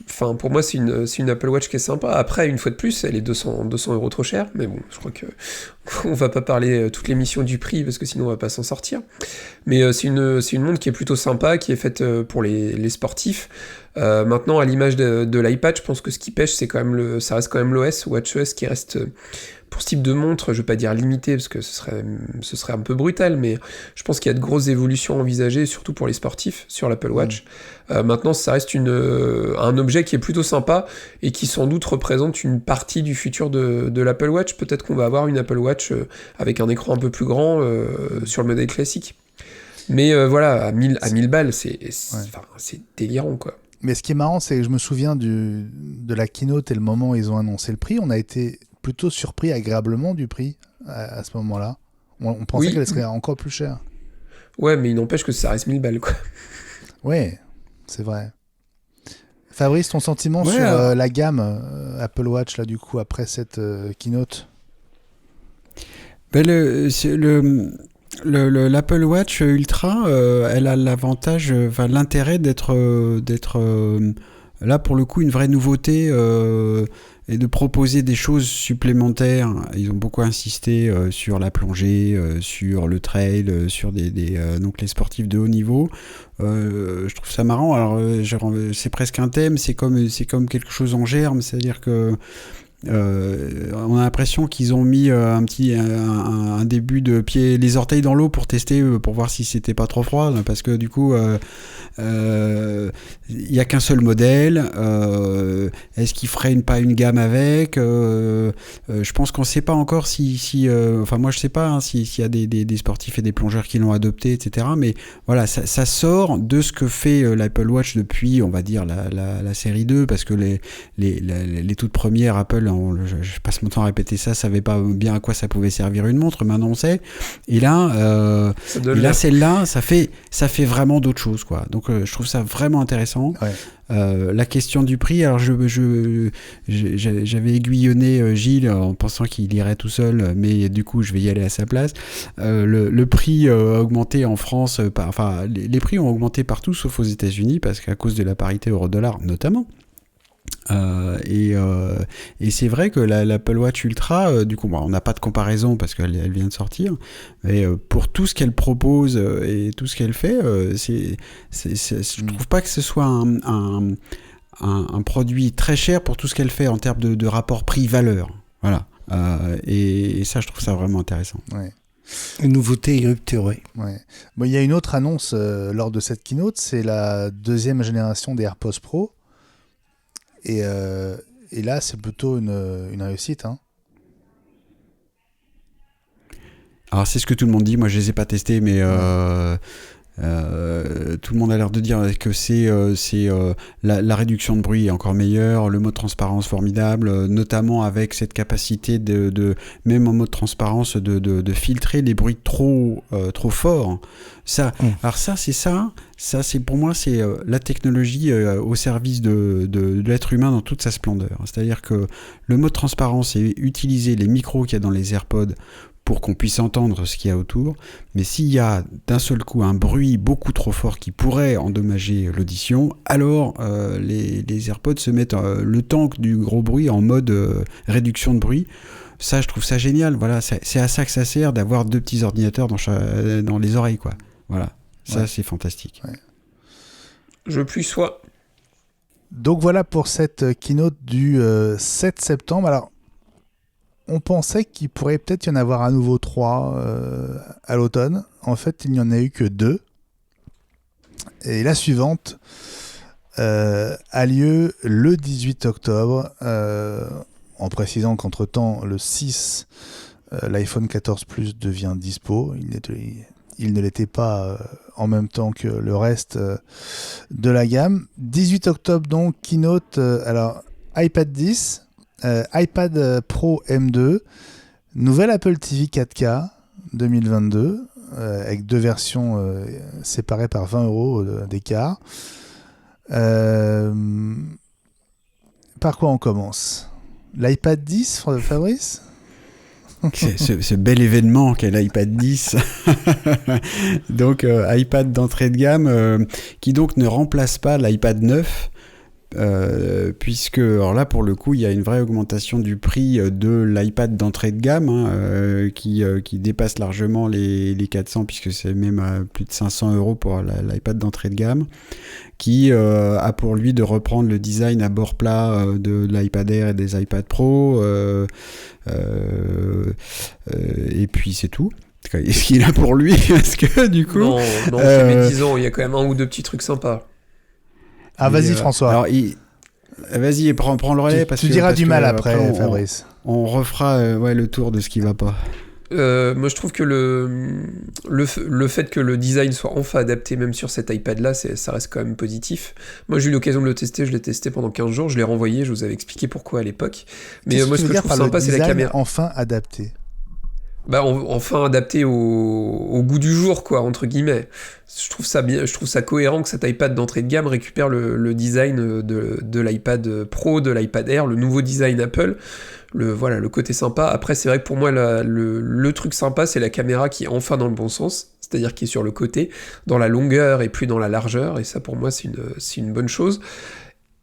Enfin, pour moi, c'est une Apple Watch qui est sympa. Après, une fois de plus, elle est 200 € trop chère. Mais bon, je crois qu'on va pas parler toute l'émission du prix parce que sinon on va pas s'en sortir. Mais c'est une montre qui est plutôt sympa, qui est faite pour les sportifs. Maintenant, à l'image de l'iPad, je pense que ce qui pêche, c'est quand même ça reste quand même l'OS, WatchOS, qui reste pour ce type de montre, je vais pas dire limité parce que ce serait un peu brutal, mais je pense qu'il y a de grosses évolutions envisagées, surtout pour les sportifs, sur l'Apple Watch. Maintenant, ça reste un objet qui est plutôt sympa et qui sans doute représente une partie du futur de l'Apple Watch. Peut-être qu'on va avoir une Apple Watch avec un écran un peu plus grand sur le modèle classique. Mais voilà, à 1000 balles, c'est délirant, quoi. Mais ce qui est marrant, c'est que je me souviens de la keynote et le moment où ils ont annoncé le prix. On a été plutôt surpris agréablement du prix à ce moment-là. On pensait qu'elle serait encore plus chère. Ouais, mais il n'empêche que ça reste 1000 balles, quoi. Ouais, c'est vrai. Fabrice, ton sentiment sur la gamme Apple Watch, là, du coup, après cette keynote ? L'Apple Watch Ultra, elle a l'avantage, l'intérêt d'être là pour le coup une vraie nouveauté et de proposer des choses supplémentaires. Ils ont beaucoup insisté sur la plongée, sur le trail, sur donc les sportifs de haut niveau. Je trouve ça marrant. Alors c'est presque un thème, c'est comme quelque chose en germe, c'est-à-dire que on a l'impression qu'ils ont mis un début de pied, les orteils dans l'eau pour tester, pour voir si c'était pas trop froid, parce que du coup il y a qu'un seul modèle. Est-ce qu'ils feraient pas une gamme avec je pense qu'on sait pas encore enfin moi je sais pas s'il y a des sportifs et des plongeurs qui l'ont adopté, etc. Mais voilà, ça sort de ce que fait l'Apple Watch depuis, on va dire, la série 2, parce que les toutes premières Apple, je passe mon temps à répéter ça, savait pas bien à quoi ça pouvait servir une montre. Maintenant on sait. Et là, celle-là, ça fait vraiment d'autres choses, quoi. Donc je trouve ça vraiment intéressant. Ouais. La question du prix, alors j'avais aiguillonné Gilles en pensant qu'il irait tout seul, mais du coup je vais y aller à sa place. Le prix a augmenté en France, les prix ont augmenté partout sauf aux États-Unis, parce qu'à cause de la parité euro-dollar notamment. Et c'est vrai que l'Apple Watch Ultra, du coup, on n'a pas de comparaison parce qu'elle vient de sortir, mais pour tout ce qu'elle propose et tout ce qu'elle fait, je trouve pas que ce soit un produit très cher pour tout ce qu'elle fait en termes de rapport prix-valeur. Voilà. Et ça, je trouve ça vraiment intéressant. Ouais. Une nouveauté et rupture, oui. Ouais. Bon, il y a une autre annonce lors de cette keynote, c'est la 2e génération des AirPods Pro. Et là, c'est plutôt une réussite. Hein. Alors, c'est ce que tout le monde dit. Moi, je les ai pas testés, mais Tout le monde a l'air de dire que c'est la réduction de bruit est encore meilleure, le mode transparence formidable, notamment avec cette capacité de même en mode transparence de filtrer les bruits trop forts. Ça, alors ça c'est pour moi c'est la technologie au service de l'être humain dans toute sa splendeur. C'est-à-dire que le mode transparence, c'est utiliser les micros qu'il y a dans les AirPods pour qu'on puisse entendre ce qu'il y a autour, mais s'il y a d'un seul coup un bruit beaucoup trop fort qui pourrait endommager l'audition, alors les AirPods se mettent le temps du gros bruit en mode réduction de bruit. Ça, je trouve ça génial. Voilà, c'est à ça que ça sert d'avoir 2 petits ordinateurs dans les oreilles, quoi. Voilà, ça c'est fantastique. Ouais. Je plus sois. Donc voilà pour cette keynote du 7 septembre. Alors, on pensait qu'il pourrait peut-être y en avoir à nouveau 3 à l'automne. En fait, il n'y en a eu que 2. Et la suivante a lieu le 18 octobre, en précisant qu'entre-temps, le 6, l'iPhone 14 Plus devient dispo. Il ne l'était pas en même temps que le reste de la gamme. 18 octobre, donc, keynote, alors iPad 10, iPad Pro M2, nouvelle Apple TV 4K 2022, avec 2 versions séparées par 20 € d'écart. Par quoi on commence ? L'iPad 10, Fabrice ? ce bel événement qu'est l'iPad 10. Donc iPad d'entrée de gamme qui donc ne remplace pas l'iPad 9, puisque alors là pour le coup il y a une vraie augmentation du prix de l'iPad d'entrée de gamme qui dépasse largement les 400, puisque c'est même à plus de 500 € pour l'iPad d'entrée de gamme, qui a pour lui de reprendre le design à bord plat de l'iPad Air et des iPad Pro, et puis c'est tout. Est-ce qu'il a pour lui? Est-ce que du coup... Non, mais disons, il y a quand même 1 ou 2 petits trucs sympas. Ah, vas-y François. Alors, vas-y, prends le relais. Tu diras du mal après, Fabrice. On refera le tour de ce qui va pas. Moi je trouve que le fait que le design soit enfin adapté même sur cet iPad là, ça reste quand même positif. Moi j'ai eu l'occasion de le tester, je l'ai testé pendant 15 jours, je l'ai renvoyé, je vous avais expliqué pourquoi à l'époque. Mais moi ce que je trouve sympa, c'est la caméra. Enfin adapté. Bah enfin adapté au goût du jour, quoi, entre guillemets. Je trouve ça cohérent que cet iPad d'entrée de gamme récupère le design de l'iPad Pro, de l'iPad Air, le nouveau design Apple. Le côté sympa. Après, c'est vrai que pour moi, le truc sympa, c'est la caméra qui est enfin dans le bon sens, c'est-à-dire qui est sur le côté, dans la longueur et plus dans la largeur, et ça, pour moi, c'est une bonne chose.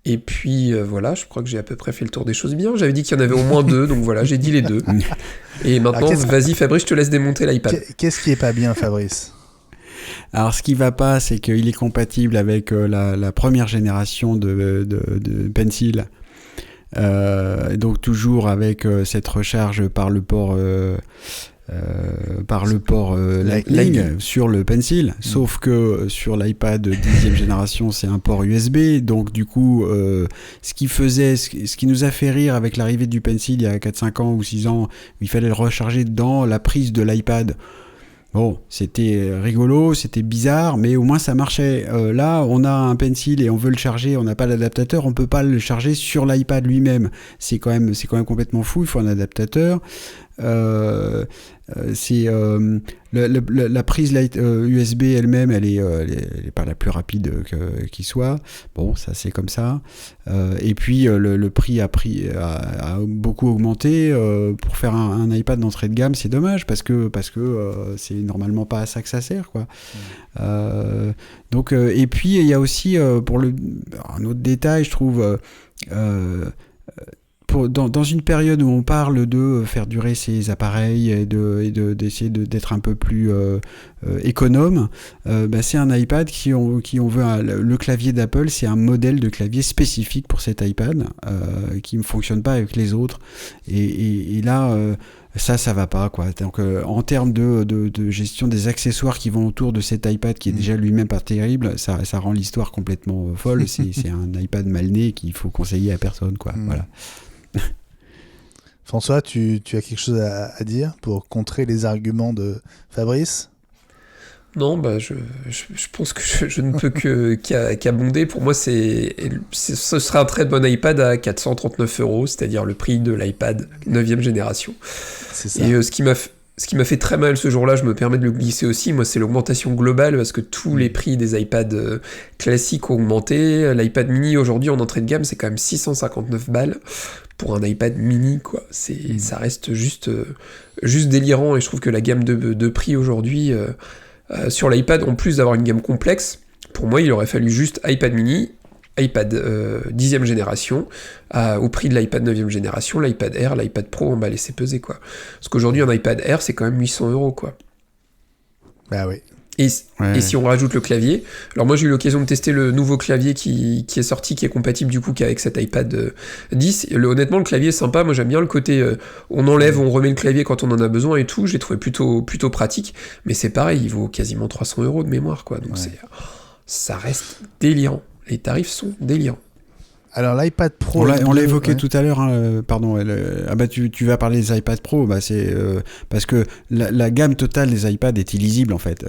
Et puis, voilà, je crois que j'ai à peu près fait le tour des choses bien. J'avais dit qu'il y en avait au moins 2, donc voilà, j'ai dit les 2. Et maintenant, vas-y, Fabrice, je te laisse démonter l'iPad. Qu'est-ce qui est pas bien, Fabrice ? Alors, ce qui va pas, c'est qu'il est compatible avec la première génération de Pencil. Donc toujours avec cette recharge par le port Lightning sur le Pencil, sauf que sur l'iPad 10e génération c'est un port USB, donc du coup ce qui nous a fait rire avec l'arrivée du Pencil il y a 4-5 ans ou 6 ans, où il fallait le recharger dans la prise de l'iPad. Bon, c'était rigolo, c'était bizarre, mais au moins ça marchait. Là, on a un Pencil et on veut le charger, on n'a pas l'adaptateur, on peut pas le charger sur l'iPad lui-même. C'est quand même complètement fou, il faut un adaptateur. La prise USB elle-même, elle est pas la plus rapide qui soit. Bon, ça c'est comme ça. Et puis le prix a beaucoup augmenté. Pour faire un iPad d'entrée de gamme, c'est dommage parce que c'est normalement pas à ça que ça sert, quoi. Donc et puis il y a aussi un autre détail, je trouve. Dans une période où on parle de faire durer ces appareils et d'essayer d'être un peu plus économe, c'est un iPad qui on veut le clavier d'Apple, c'est un modèle de clavier spécifique pour cet iPad qui ne fonctionne pas avec les autres, et là ça va pas, quoi. Donc en termes de gestion des accessoires qui vont autour de cet iPad qui est déjà lui-même pas terrible, ça rend l'histoire complètement folle. C'est un iPad mal né qu'il faut conseiller à personne, quoi. Voilà. François, tu as quelque chose à dire pour contrer les arguments de Fabrice ? Non, bah je pense que je ne peux qu'abonder. Pour moi, ce serait un très bon iPad à 439 €, c'est-à-dire le prix de l'iPad 9e génération. C'est ça. Et ce qui m'a fait très mal ce jour-là, je me permets de le glisser aussi, moi c'est l'augmentation globale, parce que tous les prix des iPads classiques ont augmenté. L'iPad mini aujourd'hui en entrée de gamme, c'est quand même 659 balles pour un iPad mini, quoi. Ça reste juste délirant, et je trouve que la gamme de prix aujourd'hui, sur l'iPad, en plus d'avoir une gamme complexe, pour moi il aurait fallu juste iPad mini, iPad 10e génération, au prix de l'iPad 9e génération, l'iPad Air, l'iPad Pro, on va laisser peser, quoi. Parce qu'aujourd'hui, un iPad Air, c'est quand même 800 €, quoi. Bah oui. Et si on rajoute le clavier, alors moi j'ai eu l'occasion de tester le nouveau clavier qui est sorti, qui est compatible du coup qu'avec cet iPad 10. Honnêtement, le clavier est sympa, moi j'aime bien le côté on enlève, on remet le clavier quand on en a besoin et tout, j'ai trouvé plutôt pratique, mais c'est pareil, il vaut quasiment 300 € de mémoire, quoi, donc ça reste délirant. Les tarifs sont délirants. Alors l'iPad Pro... On l'a évoqué tout à l'heure, hein, pardon. Tu vas parler des iPad Pro, c'est parce que la gamme totale des iPads est illisible en fait.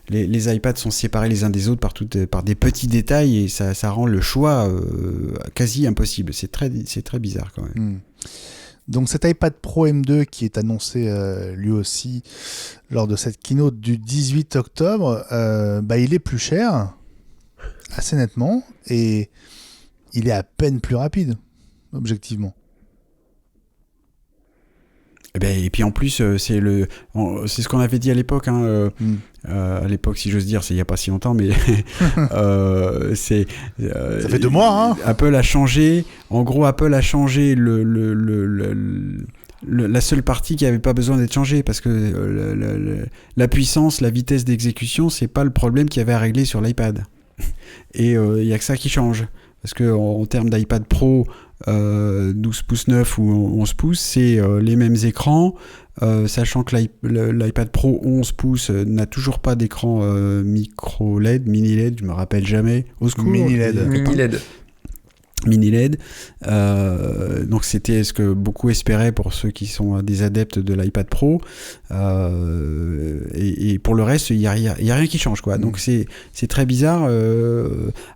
Les iPads sont séparés les uns des autres par des petits détails, et ça rend le choix quasi impossible. C'est très bizarre quand même. Donc cet iPad Pro M2 qui est annoncé lui aussi lors de cette keynote du 18 octobre, il est plus cher, assez nettement, et il est à peine plus rapide, objectivement. Et puis en plus, c'est ce qu'on avait dit à l'époque, hein, à l'époque, si j'ose dire, c'est il n'y a pas si longtemps, mais ça fait 2 mois, hein. Apple a changé. En gros, Apple a changé la seule partie qui n'avait pas besoin d'être changée, parce que la puissance, la vitesse d'exécution, c'est pas le problème qu'il y avait à régler sur l'iPad. Et il n'y a que ça qui change. Parce qu'en termes d'iPad Pro 12 pouces 9 ou 11 pouces, c'est les mêmes écrans, sachant que l'iPad Pro 11 pouces n'a toujours pas d'écran micro LED, mini LED, je me rappelle jamais. Au secours, mini LED. Mini LED. Donc c'était ce que beaucoup espéraient pour ceux qui sont des adeptes de l'iPad Pro. Et pour le reste, il y a rien qui change, quoi. Donc c'est très bizarre.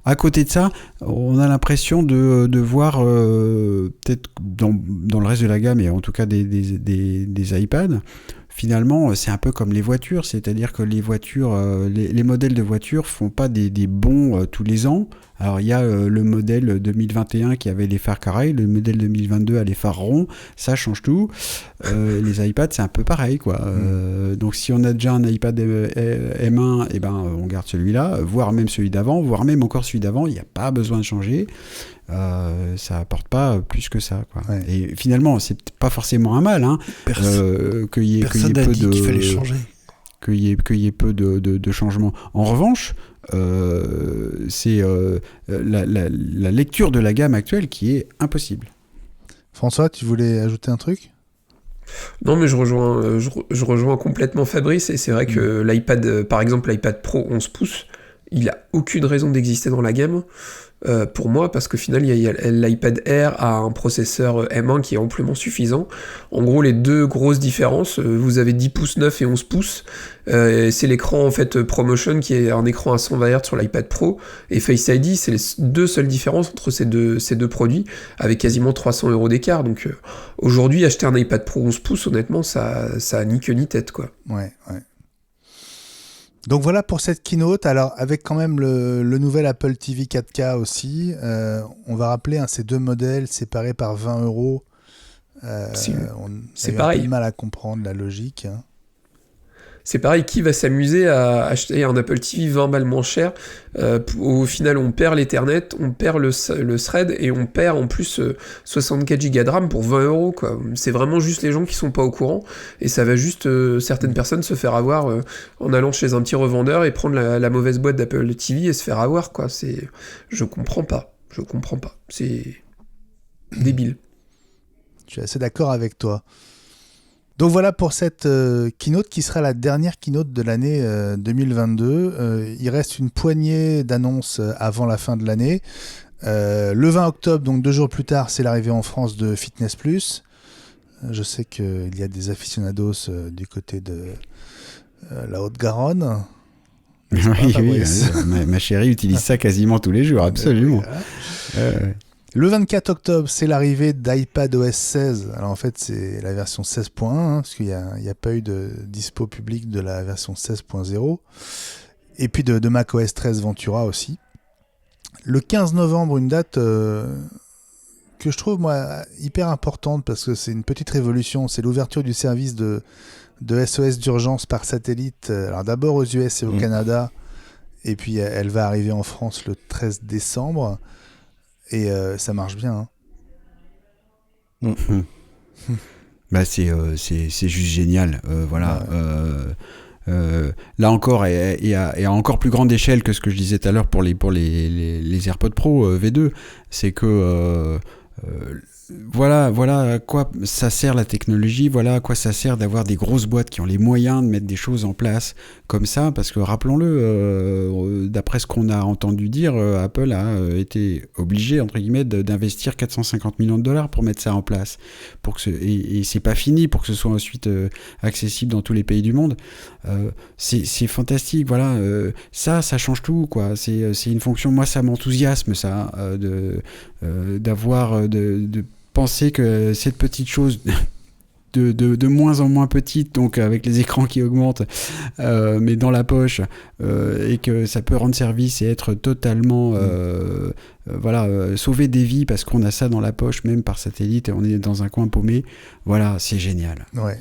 À côté de ça, on a l'impression de voir peut-être dans le reste de la gamme, et en tout cas des iPads. Finalement, c'est un peu comme les voitures, c'est-à-dire que les voitures, les modèles de voitures font pas des bons tous les ans. Alors il y a le modèle 2021 qui avait les phares carrés, le modèle 2022 a les phares ronds, ça change tout. Les iPads, c'est un peu pareil, quoi. Donc si on a déjà un iPad M1, on garde celui-là, voire même celui d'avant, voire même encore celui d'avant, il n'y a pas besoin de changer. Ça apporte pas plus que ça, quoi. Ouais. Et finalement, c'est pas forcément un mal, hein, qu'il y ait peu qu'il fallait changer. Qu'il y ait peu de changements. En revanche, c'est la lecture de la gamme actuelle qui est impossible. François, tu voulais ajouter un truc ? Non, mais je rejoins complètement Fabrice, et c'est vrai que l'iPad, par exemple l'iPad Pro 11 pouces, il a aucune raison d'exister dans la gamme. Pour moi, parce qu'au final, l'iPad Air a un processeur M1 qui est amplement suffisant. En gros, les deux grosses différences, vous avez 10 pouces 9 et 11 pouces, c'est l'écran en fait ProMotion qui est un écran à 120 Hz sur l'iPad Pro, et Face ID, c'est les deux seules différences entre ces deux produits, avec quasiment 300 € d'écart. Donc aujourd'hui, acheter un iPad Pro 11 pouces, honnêtement, ça a ni queue ni tête, quoi. Ouais. Donc voilà pour cette keynote. Alors avec quand même le nouvel Apple TV 4K aussi, on va rappeler ces deux modèles séparés par 20 €. C'est pareil. On a du mal à comprendre la logique. Hein. C'est pareil, qui va s'amuser à acheter un Apple TV 20 balles moins cher ? Au final, on perd l'Ethernet, on perd le thread, et on perd en plus 64 Go de RAM pour 20 €, quoi. C'est vraiment juste les gens qui sont pas au courant, et ça va juste certaines personnes se faire avoir en allant chez un petit revendeur et prendre la mauvaise boîte d'Apple TV et se faire avoir, quoi. Je comprends pas. C'est débile. Je suis assez d'accord avec toi. Donc voilà pour cette keynote qui sera la dernière keynote de l'année 2022. Il reste une poignée d'annonces avant la fin de l'année. Le 20 octobre, donc 2 jours plus tard, c'est l'arrivée en France de Fitness Plus. Je sais qu'il y a des aficionados du côté la Haute-Garonne. Oui, ma chérie utilise ça quasiment tous les jours, absolument. Le 24 octobre, c'est l'arrivée d'iPadOS 16. Alors en fait, c'est la version 16.1, parce qu'il n'y a pas eu de dispo public de la version 16.0. Et puis de macOS 13 Ventura aussi. Le 15 novembre, une date que je trouve moi hyper importante parce que c'est une petite révolution. C'est l'ouverture du service de SOS d'urgence par satellite. Alors d'abord aux US et au Canada. Et puis elle va arriver en France le 13 décembre. Et ça marche bien. Hein. Bah c'est juste génial. Voilà. Ouais. Là encore, et à encore plus grande échelle que ce que je disais tout à l'heure pour les AirPods Pro V2, c'est que voilà à quoi ça sert la technologie, voilà à quoi ça sert d'avoir des grosses boîtes qui ont les moyens de mettre des choses en place comme ça, parce que rappelons-le, d'après ce qu'on a entendu dire, Apple a été obligé, entre guillemets, d'investir 450 millions de dollars pour mettre ça en place, et c'est pas fini pour que ce soit ensuite accessible dans tous les pays du monde. C'est fantastique, voilà, ça change tout, quoi. C'est une fonction, moi ça m'enthousiasme ça, d'avoir de penser que cette petite chose de moins en moins petite, donc avec les écrans qui augmentent, mais dans la poche, et que ça peut rendre service et être totalement sauver des vies parce qu'on a ça dans la poche, même par satellite, et on est dans un coin paumé. Voilà, c'est génial. Ouais,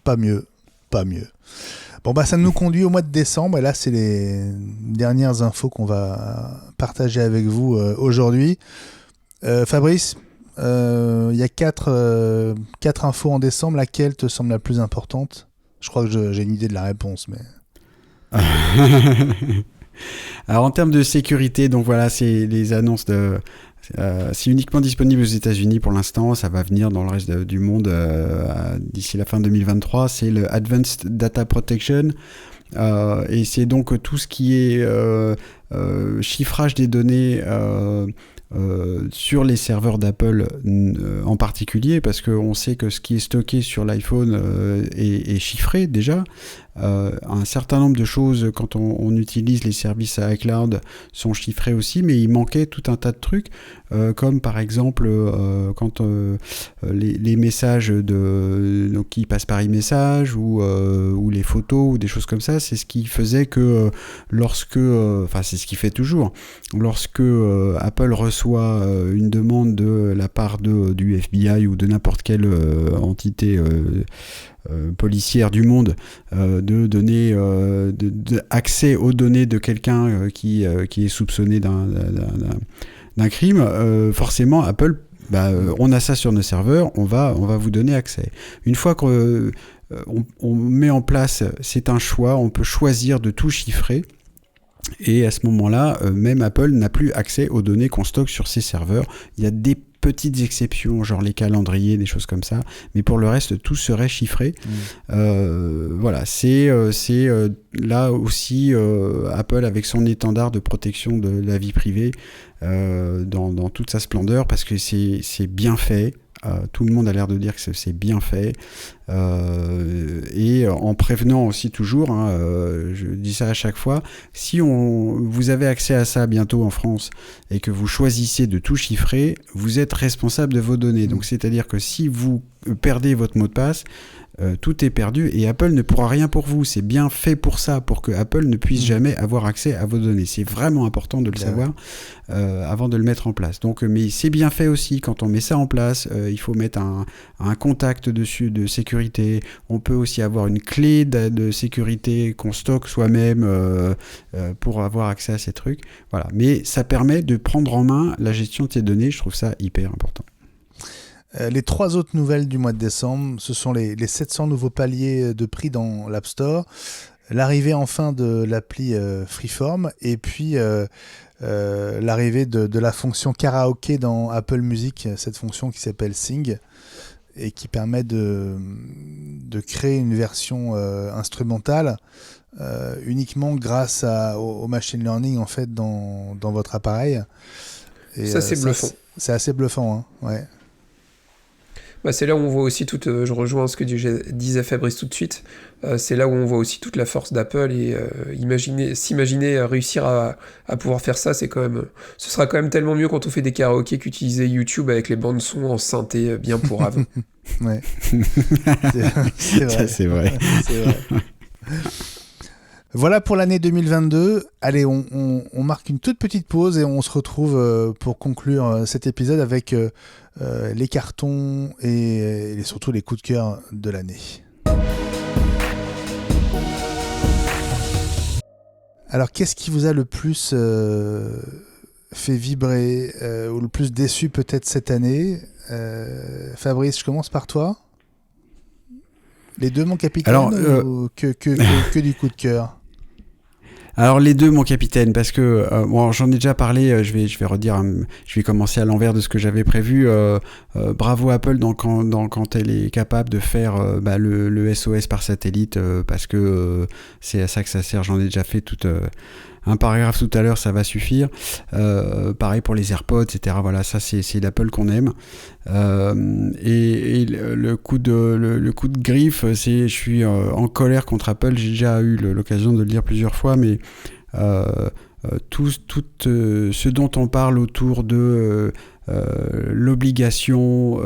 pas mieux. Bon bah ça nous conduit au mois de décembre, et là c'est les dernières infos qu'on va partager avec vous aujourd'hui. Fabrice, il y a 4 infos en décembre. Laquelle te semble la plus importante ? Je crois que j'ai une idée de la réponse, mais... Alors en termes de sécurité, donc voilà, c'est les annonces de... c'est uniquement disponible aux États-Unis pour l'instant, ça va venir dans le reste du monde d'ici la fin 2023. C'est le Advanced Data Protection, et c'est donc tout ce qui est chiffrage des données sur les serveurs d'Apple en particulier, parce qu'on sait que ce qui est stocké sur l'iPhone est chiffré déjà. Un certain nombre de choses, quand on utilise les services à iCloud, sont chiffrés aussi, mais il manquait tout un tas de trucs, comme par exemple quand les messages donc, qui passent par e-message, ou les photos ou des choses comme ça. C'est ce qui faisait que c'est ce qui fait toujours, lorsque Apple reçoit une demande de la part du FBI ou de n'importe quelle entité policière du monde, de donner accès aux données de quelqu'un qui est soupçonné d'un crime, forcément Apple, on a ça sur nos serveurs, on va vous donner accès. Une fois qu'on met en place, c'est un choix, on peut choisir de tout chiffrer. Et à ce moment-là, même Apple n'a plus accès aux données qu'on stocke sur ses serveurs. Il y a des petites exceptions, genre les calendriers, des choses comme ça, mais pour le reste, tout serait chiffré. Voilà, c'est là aussi Apple avec son étendard de protection de la vie privée dans toute sa splendeur, parce que c'est bien fait. Tout le monde a l'air de dire que c'est bien fait, et en prévenant aussi toujours, je dis ça à chaque fois, si vous avez accès à ça bientôt en France et que vous choisissez de tout chiffrer, vous êtes responsable de vos données. Donc c'est-à-dire que si vous perdez votre mot de passe, tout est perdu et Apple ne pourra rien pour vous. C'est bien fait pour ça, pour que Apple ne puisse jamais avoir accès à vos données. C'est vraiment important de le savoir avant de le mettre en place. Donc, mais c'est bien fait aussi. Quand on met ça en place, il faut mettre un contact dessus de sécurité. On peut aussi avoir une clé de sécurité qu'on stocke soi-même pour avoir accès à ces trucs. Voilà. Mais ça permet de prendre en main la gestion de ces données. Je trouve ça hyper important. Les 3 autres nouvelles du mois de décembre, ce sont les 700 nouveaux paliers de prix dans l'App Store, l'arrivée enfin de l'appli Freeform, et puis l'arrivée de la fonction karaoké dans Apple Music, cette fonction qui s'appelle Sing, et qui permet de créer une version instrumentale uniquement grâce au machine learning en fait dans votre appareil. Et ça c'est bluffant. C'est assez bluffant, hein, ouais. c'est là où on voit aussi je rejoins ce que disait Fabrice tout de suite, c'est là où on voit aussi toute la force d'Apple, et s'imaginer réussir à pouvoir faire ça, ce sera quand même tellement mieux quand on fait des karaokés qu'utiliser YouTube avec les bandes son en synthé bien pourraves. Ouais. C'est vrai. C'est vrai. C'est vrai. Voilà pour l'année 2022. Allez, on marque une toute petite pause et on se retrouve pour conclure cet épisode avec les cartons et surtout les coups de cœur de l'année. Alors, qu'est-ce qui vous a le plus fait vibrer ou le plus déçu peut-être cette année ? Fabrice, je commence par toi. Les deux, mon capitaine, ou que du coup de cœur ? Alors les deux, mon capitaine, parce que j'en ai déjà parlé, je vais redire, je vais commencer à l'envers de ce que j'avais prévu. Bravo Apple quand elle est capable de faire le SOS par satellite, parce que c'est à ça que ça sert. J'en ai déjà fait un paragraphe tout à l'heure, ça va suffire. Pareil pour les AirPods, etc. Voilà, ça c'est l'Apple qu'on aime. Et le coup de griffe, je suis en colère contre Apple. J'ai déjà eu l'occasion de le dire plusieurs fois, mais tout ce dont on parle autour de l'obligation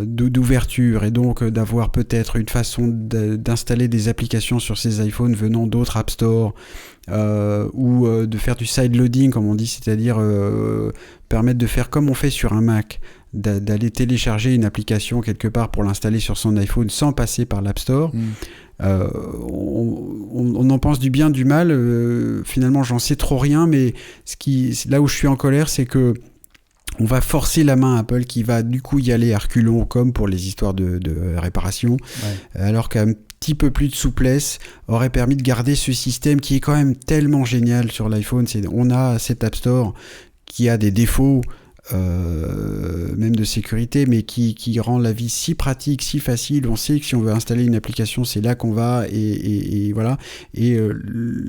d'ouverture, et donc d'avoir peut-être une façon d'installer des applications sur ces iPhones venant d'autres App Store, ou de faire du sideloading comme on dit, c'est-à-dire permettre de faire comme on fait sur un Mac, d'aller télécharger une application quelque part pour l'installer sur son iPhone sans passer par l'App Store. On en pense du bien, du mal. Finalement, j'en sais trop rien, mais là où je suis en colère, c'est que on va forcer la main à Apple, qui va du coup y aller à reculons, comme pour les histoires de réparation, alors qu'un petit peu plus de souplesse aurait permis de garder ce système qui est quand même tellement génial sur l'iPhone. On a cet App Store qui a des défauts, même de sécurité, mais qui rend la vie si pratique, si facile. On sait que si on veut installer une application, c'est là qu'on va, et voilà. Et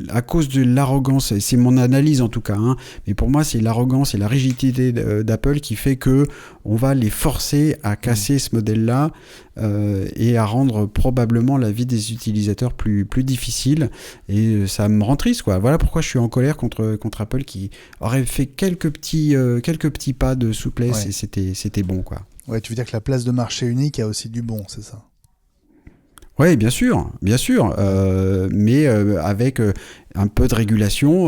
à cause de l'arrogance, c'est mon analyse en tout cas, mais pour moi c'est l'arrogance et la rigidité d'Apple qui fait que on va les forcer à casser ce modèle-là, et à rendre probablement la vie des utilisateurs plus difficile, et ça me rend triste, quoi. Voilà pourquoi je suis en colère contre Apple, qui aurait fait quelques petits pas de souplesse, et c'était bon, quoi. Ouais, tu veux dire que la place de marché unique a aussi du bon, c'est ça ? Oui, bien sûr, mais avec un peu de régulation,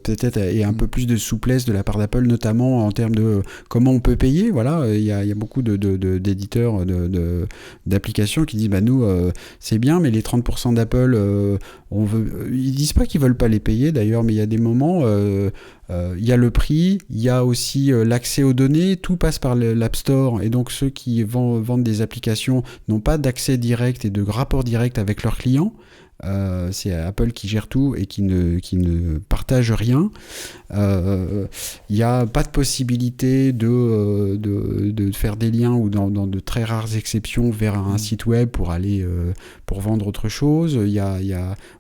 peut-être, et un peu plus de souplesse de la part d'Apple, notamment en termes de comment on peut payer. Voilà, il y a beaucoup d'éditeurs d'applications qui disent nous c'est bien, mais les 30% d'Apple, ils disent pas qu'ils veulent pas les payer d'ailleurs, mais il y a des moments. Il y a le prix, il y a aussi l'accès aux données, tout passe par l'App Store, et donc ceux qui vendent des applications n'ont pas d'accès direct et de rapport direct avec leurs clients. C'est Apple qui gère tout et qui ne partage rien. Il n'y a pas de possibilité de faire des liens, ou dans de très rares exceptions, vers un site web pour aller pour vendre autre chose.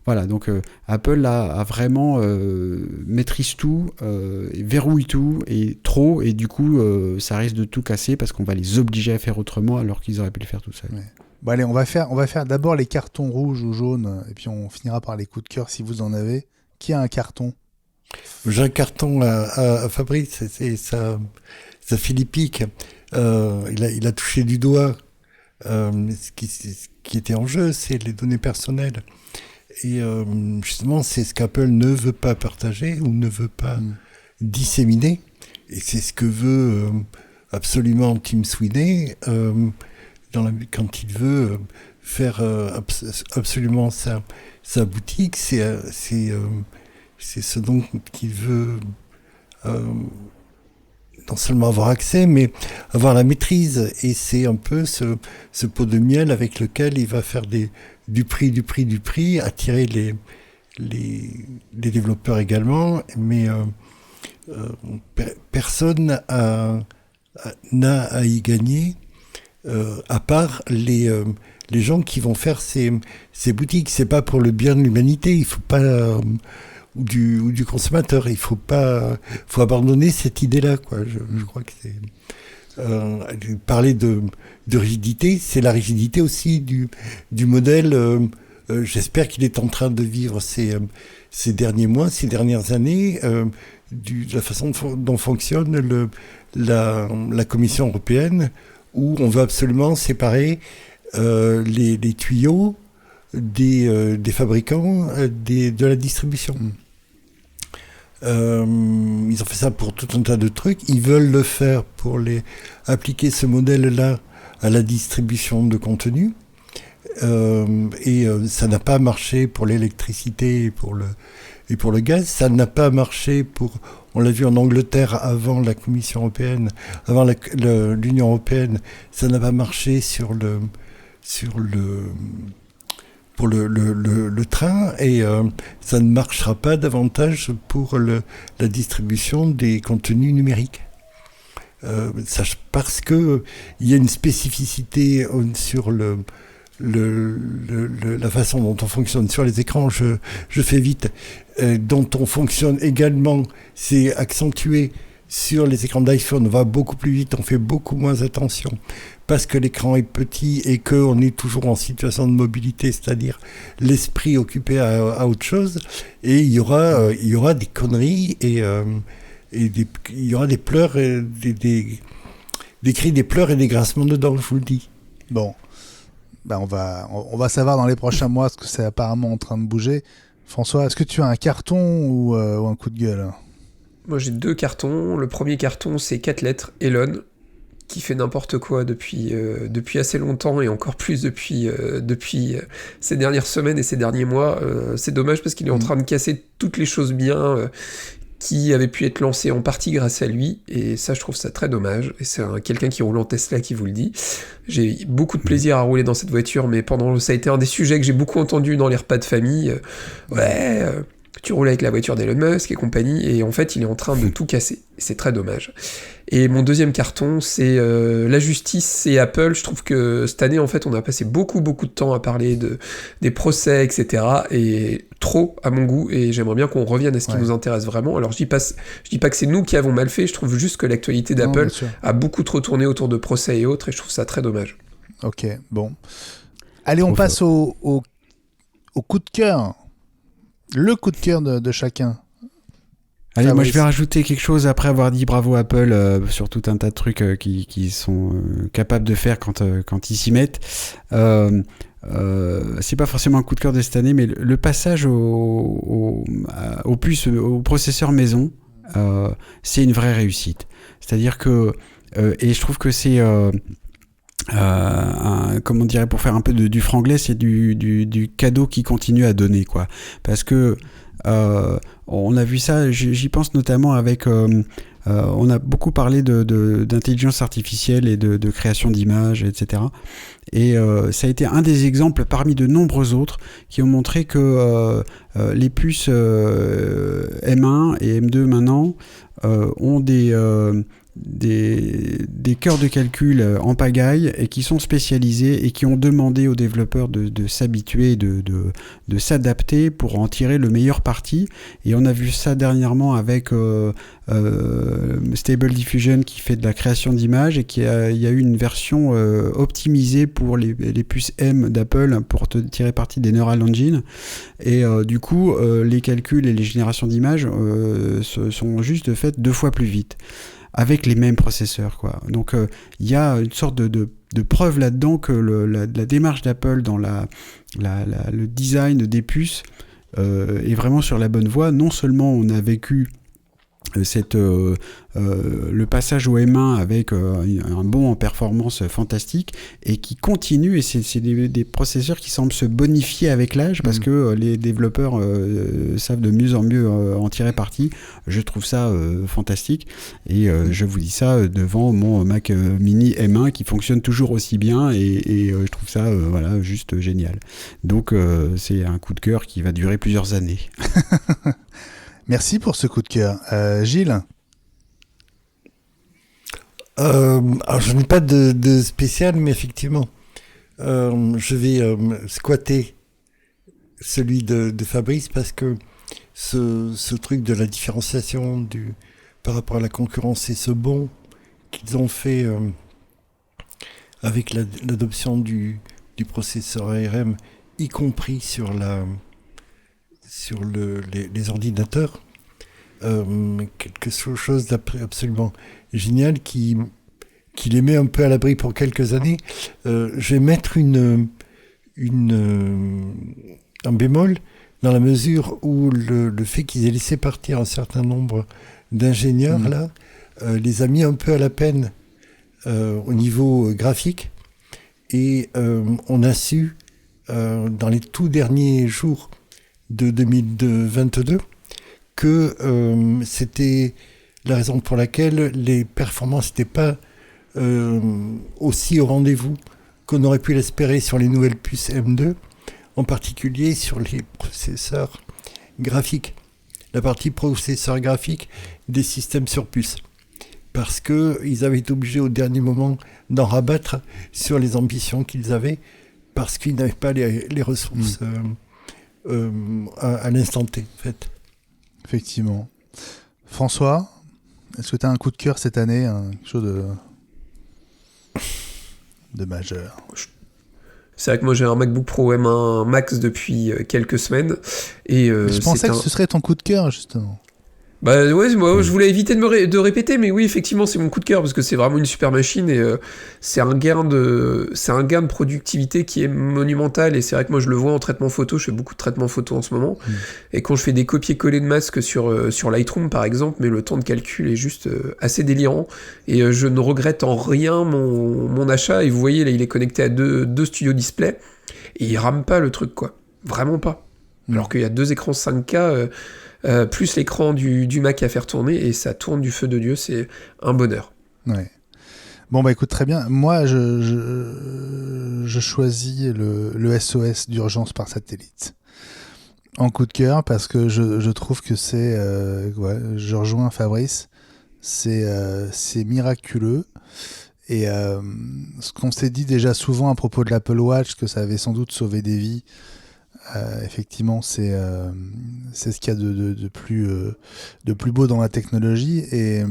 Voilà, donc Apple là, a vraiment maîtrise tout, verrouille tout, et trop, et du coup ça risque de tout casser parce qu'on va les obliger à faire autrement alors qu'ils auraient pu le faire tout seuls. Ouais. Bon, allez, on va faire d'abord les cartons rouges ou jaunes, et puis on finira par les coups de cœur si vous en avez. Qui a un carton ? J'ai un carton à Fabrice, c'est sa philippique. Il a touché du doigt ce qui était en jeu, c'est les données personnelles. Et justement, c'est ce qu'Apple ne veut pas partager ou ne veut pas disséminer. Et c'est ce que veut absolument Tim Sweeney quand il veut faire absolument sa boutique. C'est ce dont il veut non seulement avoir accès, mais avoir la maîtrise. Et c'est un peu ce pot de miel avec lequel il va faire du prix, attirer les développeurs également. Personne n'a à y gagner, à part les gens qui vont faire ces boutiques. C'est pas pour le bien de l'humanité, il faut pas ou du consommateur, faut abandonner cette idée-là, quoi. Je crois que parler de rigidité, c'est la rigidité aussi du modèle. J'espère qu'il est en train de vivre ces derniers mois, ces dernières années, de la façon dont fonctionne la Commission européenne, où on veut absolument séparer les tuyaux des fabricants, de la distribution. Ils ont fait ça pour tout un tas de trucs. Ils veulent le faire pour appliquer ce modèle-là à la distribution de contenu. Ça n'a pas marché pour l'électricité et pour le gaz. Ça n'a pas marché on l'a vu en Angleterre avant la Commission européenne, avant l'Union européenne. Ça n'a pas marché pour le train, et ça ne marchera pas davantage pour la distribution des contenus numériques. Parce que il y a une spécificité sur la façon dont on fonctionne sur les écrans, je fais vite, dont on fonctionne également, c'est accentué sur les écrans d'iPhone. On va beaucoup plus vite, on fait beaucoup moins attention, parce que l'écran est petit et qu'on est toujours en situation de mobilité, c'est-à-dire l'esprit occupé à autre chose, et il y aura des conneries, et il y aura des pleurs, des cris, des pleurs et des grincements de dents, je vous le dis. Bon, on va savoir dans les prochains mois, parce que c'est apparemment en train de bouger. François, est-ce que tu as un carton ou un coup de gueule ? Moi j'ai 2 cartons. Le premier carton, c'est 4 lettres, Elon, qui fait n'importe quoi depuis assez longtemps, et encore plus depuis ces dernières semaines et ces derniers mois. C'est dommage parce qu'il est en train de casser toutes les choses bien qui avaient pu être lancées en partie grâce à lui, et ça je trouve ça très dommage, et c'est quelqu'un qui roule en Tesla qui vous le dit. J'ai beaucoup de plaisir à rouler dans cette voiture, mais ça a été un des sujets que j'ai beaucoup entendu dans les repas de famille. Tu roules avec la voiture d'Elon Musk et compagnie, et en fait il est en train de tout casser, c'est très dommage. Et mon deuxième carton, c'est la justice et Apple. Je trouve que cette année en fait on a passé beaucoup de temps à parler des procès, etc., et trop à mon goût, et j'aimerais bien qu'on revienne à ce qui nous intéresse vraiment. Alors je dis pas que c'est nous qui avons mal fait, je trouve juste que l'actualité d'Apple a beaucoup trop tourné autour de procès et autres, et je trouve ça très dommage. Ok, bon. Allez, on passe au coup de cœur. Le coup de cœur de chacun. Allez, moi je vais rajouter quelque chose après avoir dit bravo Apple sur tout un tas de trucs qui sont capables de faire quand ils s'y mettent. C'est pas forcément un coup de cœur de cette année, mais le passage au processeur maison, c'est une vraie réussite. C'est-à-dire que, et je trouve que c'est... comment on dirait, pour faire un peu du franglais, c'est du cadeau qui continue à donner, quoi. Parce que on a vu ça, j'y pense notamment avec on a beaucoup parlé d'intelligence artificielle et de création d'images, etc. Et ça a été un des exemples parmi de nombreux autres qui ont montré que les puces M1 et M2 maintenant ont des cœurs de calcul en pagaille, et qui sont spécialisés et qui ont demandé aux développeurs de s'habituer, de s'adapter pour en tirer le meilleur parti. Et on a vu ça dernièrement avec Stable Diffusion, qui fait de la création d'images, et il y a eu une version optimisée pour les puces M d'Apple pour tirer parti des Neural Engine. Et du coup, les calculs et les générations d'images sont juste faites 2 fois plus vite, avec les mêmes processeurs, quoi. Donc il y a une sorte de preuve là-dedans que la démarche d'Apple dans le design des puces est vraiment sur la bonne voie. Non seulement on a vécu le passage au M1 avec un bond en performance fantastique, et qui continue, et c'est des processeurs qui semblent se bonifier avec l'âge, parce que les développeurs savent de mieux en mieux en tirer parti. Je trouve ça fantastique, et je vous dis ça devant mon Mac Mini M1 qui fonctionne toujours aussi bien, et je trouve ça juste génial. Donc c'est un coup de cœur qui va durer plusieurs années. Merci pour ce coup de cœur. Gilles ? Alors, je n'ai pas de spécial, mais effectivement, je vais squatter celui de Fabrice, parce que ce truc de la différenciation par rapport à la concurrence, et ce bond qu'ils ont fait avec l'adoption du processeur ARM, y compris sur les ordinateurs, quelque chose d'absolument génial qui les met un peu à l'abri pour quelques années. Je vais mettre un bémol dans la mesure où le fait qu'ils aient laissé partir un certain nombre d'ingénieurs là les a mis un peu à la peine au niveau graphique, et on a su dans les tout derniers jours de 2022 que c'était la raison pour laquelle les performances n'étaient pas aussi au rendez-vous qu'on aurait pu l'espérer sur les nouvelles puces M2, en particulier sur les processeurs graphiques, la partie processeur graphique des systèmes sur puce, parce qu'ils avaient été obligés au dernier moment d'en rabattre sur les ambitions qu'ils avaient, parce qu'ils n'avaient pas les ressources à l'instant T, en fait. Effectivement. François, est-ce que tu as un coup de cœur cette année, quelque chose de majeur? C'est vrai que moi j'ai un MacBook Pro M1 Max depuis quelques semaines. Et, je pensais que ce serait ton coup de cœur, justement. Bah ouais, moi je voulais éviter de répéter, mais oui, effectivement, c'est mon coup de cœur parce que c'est vraiment une super machine et c'est un gain de productivité qui est monumental. Et c'est vrai que moi je le vois en traitement photo, je fais beaucoup de traitements photo en ce moment. Et quand je fais des copier-coller de masques sur Lightroom par exemple, mais le temps de calcul est juste assez délirant. Et je ne regrette en rien mon achat. Et vous voyez, là il est connecté à deux studios display et il rame pas le truc, quoi. Vraiment pas. Alors qu'il y a 2 écrans 5K. Plus l'écran du Mac à faire tourner, et ça tourne du feu de Dieu, c'est un bonheur. Ouais. Bon bah écoute, très bien. Moi je choisis le SOS d'urgence par satellite en coup de cœur, parce que je trouve que c'est je rejoins Fabrice, c'est miraculeux. Et ce qu'on s'est dit déjà souvent à propos de l'Apple Watch, que ça avait sans doute sauvé des vies, effectivement, c'est ce qu'il y a de plus beau dans la technologie. Et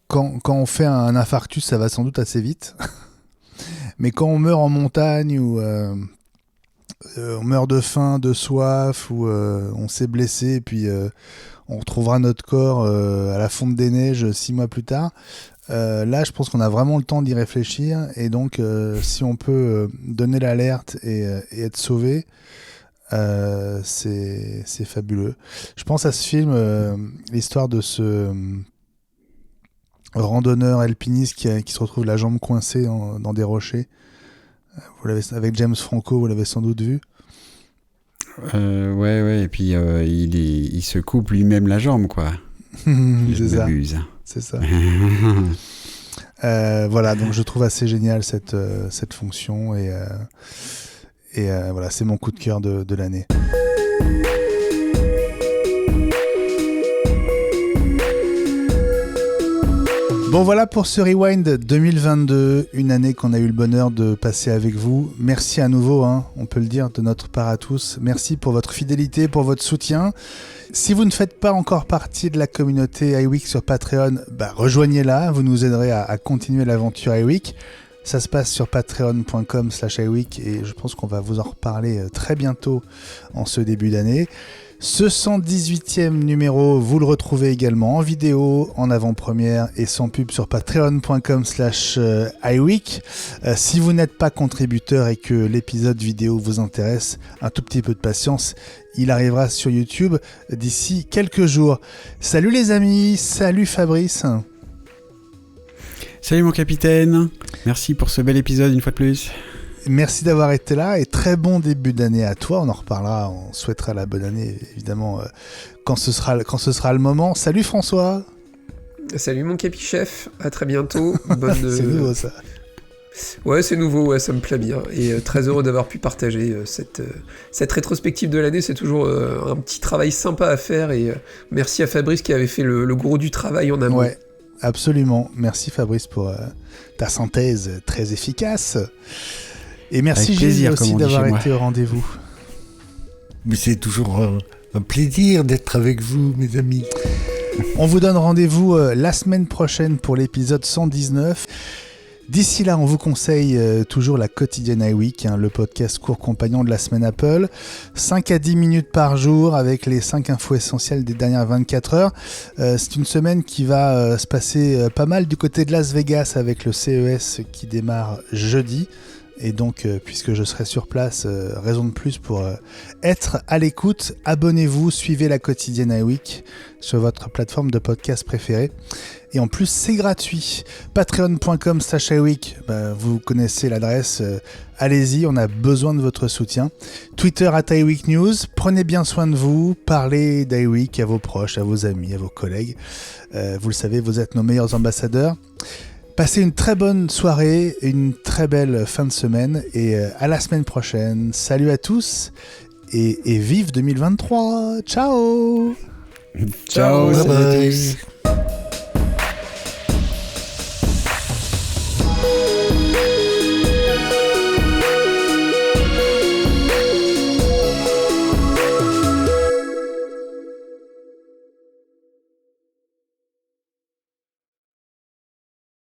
quand on fait un infarctus, ça va sans doute assez vite. Mais quand on meurt en montagne, ou on meurt de faim, de soif, ou on s'est blessé, et puis on retrouvera notre corps à la fonte des neiges 6 mois plus tard. Là, je pense qu'on a vraiment le temps d'y réfléchir, et donc si on peut donner l'alerte et être sauvé, c'est fabuleux. Je pense à ce film, l'histoire de ce randonneur alpiniste qui se retrouve la jambe coincée dans des rochers. Vous l'avez, avec James Franco, vous l'avez sans doute vu. Ouais, et puis il se coupe lui-même la jambe, quoi. C'est ça. C'est ça. Voilà, donc je trouve assez génial cette fonction, et voilà, c'est mon coup de cœur de l'année. Bon, voilà pour ce Rewind 2022, une année qu'on a eu le bonheur de passer avec vous. Merci à nouveau, on peut le dire, de notre part à tous. Merci pour votre fidélité, pour votre soutien. Si vous ne faites pas encore partie de la communauté iWeek sur Patreon, rejoignez-la, vous nous aiderez à continuer l'aventure iWeek. Ça se passe sur patreon.com/iWeek, et je pense qu'on va vous en reparler très bientôt en ce début d'année. Ce 118e numéro, vous le retrouvez également en vidéo, en avant-première et sans pub sur patreon.com/iWeek. Si vous n'êtes pas contributeur et que l'épisode vidéo vous intéresse, un tout petit peu de patience, il arrivera sur YouTube d'ici quelques jours. Salut les amis, salut Fabrice. Salut mon capitaine, merci pour ce bel épisode une fois de plus. Merci d'avoir été là, et très bon début d'année à toi. On en reparlera, on souhaitera la bonne année évidemment quand ce sera le moment. Salut François. Salut mon capi-chef, à très bientôt. Bonne... C'est nouveau ça. Ouais, c'est nouveau, ouais, ça me plaît bien. Et très heureux d'avoir pu partager cette rétrospective de l'année. C'est toujours un petit travail sympa à faire, et merci à Fabrice qui avait fait le gros du travail en amont. Ouais, absolument. Merci Fabrice pour ta synthèse très efficace. Et merci Gilles aussi d'avoir été au rendez-vous. Mais c'est toujours Un plaisir d'être avec vous, mes amis. On vous donne rendez-vous la semaine prochaine pour l'épisode 119. D'ici là, on vous conseille toujours la quotidienne iWeek, le podcast court compagnon de la semaine Apple. 5 à 10 minutes par jour avec les 5 infos essentielles des dernières 24 heures. C'est une semaine qui va se passer pas mal du côté de Las Vegas avec le CES qui démarre jeudi. Et donc, puisque je serai sur place, raison de plus pour être à l'écoute. Abonnez-vous, suivez la quotidienne iWeek sur votre plateforme de podcast préférée. Et en plus, c'est gratuit. Patreon.com/iWeek, vous connaissez l'adresse. Allez-y, on a besoin de votre soutien. Twitter @iWeekNews. Prenez bien soin de vous. Parlez d'iWeek à vos proches, à vos amis, à vos collègues. Vous le savez, vous êtes nos meilleurs ambassadeurs. Passez une très bonne soirée, une très belle fin de semaine et à la semaine prochaine. Salut à tous et vive 2023. Ciao. Ciao. Bye bye.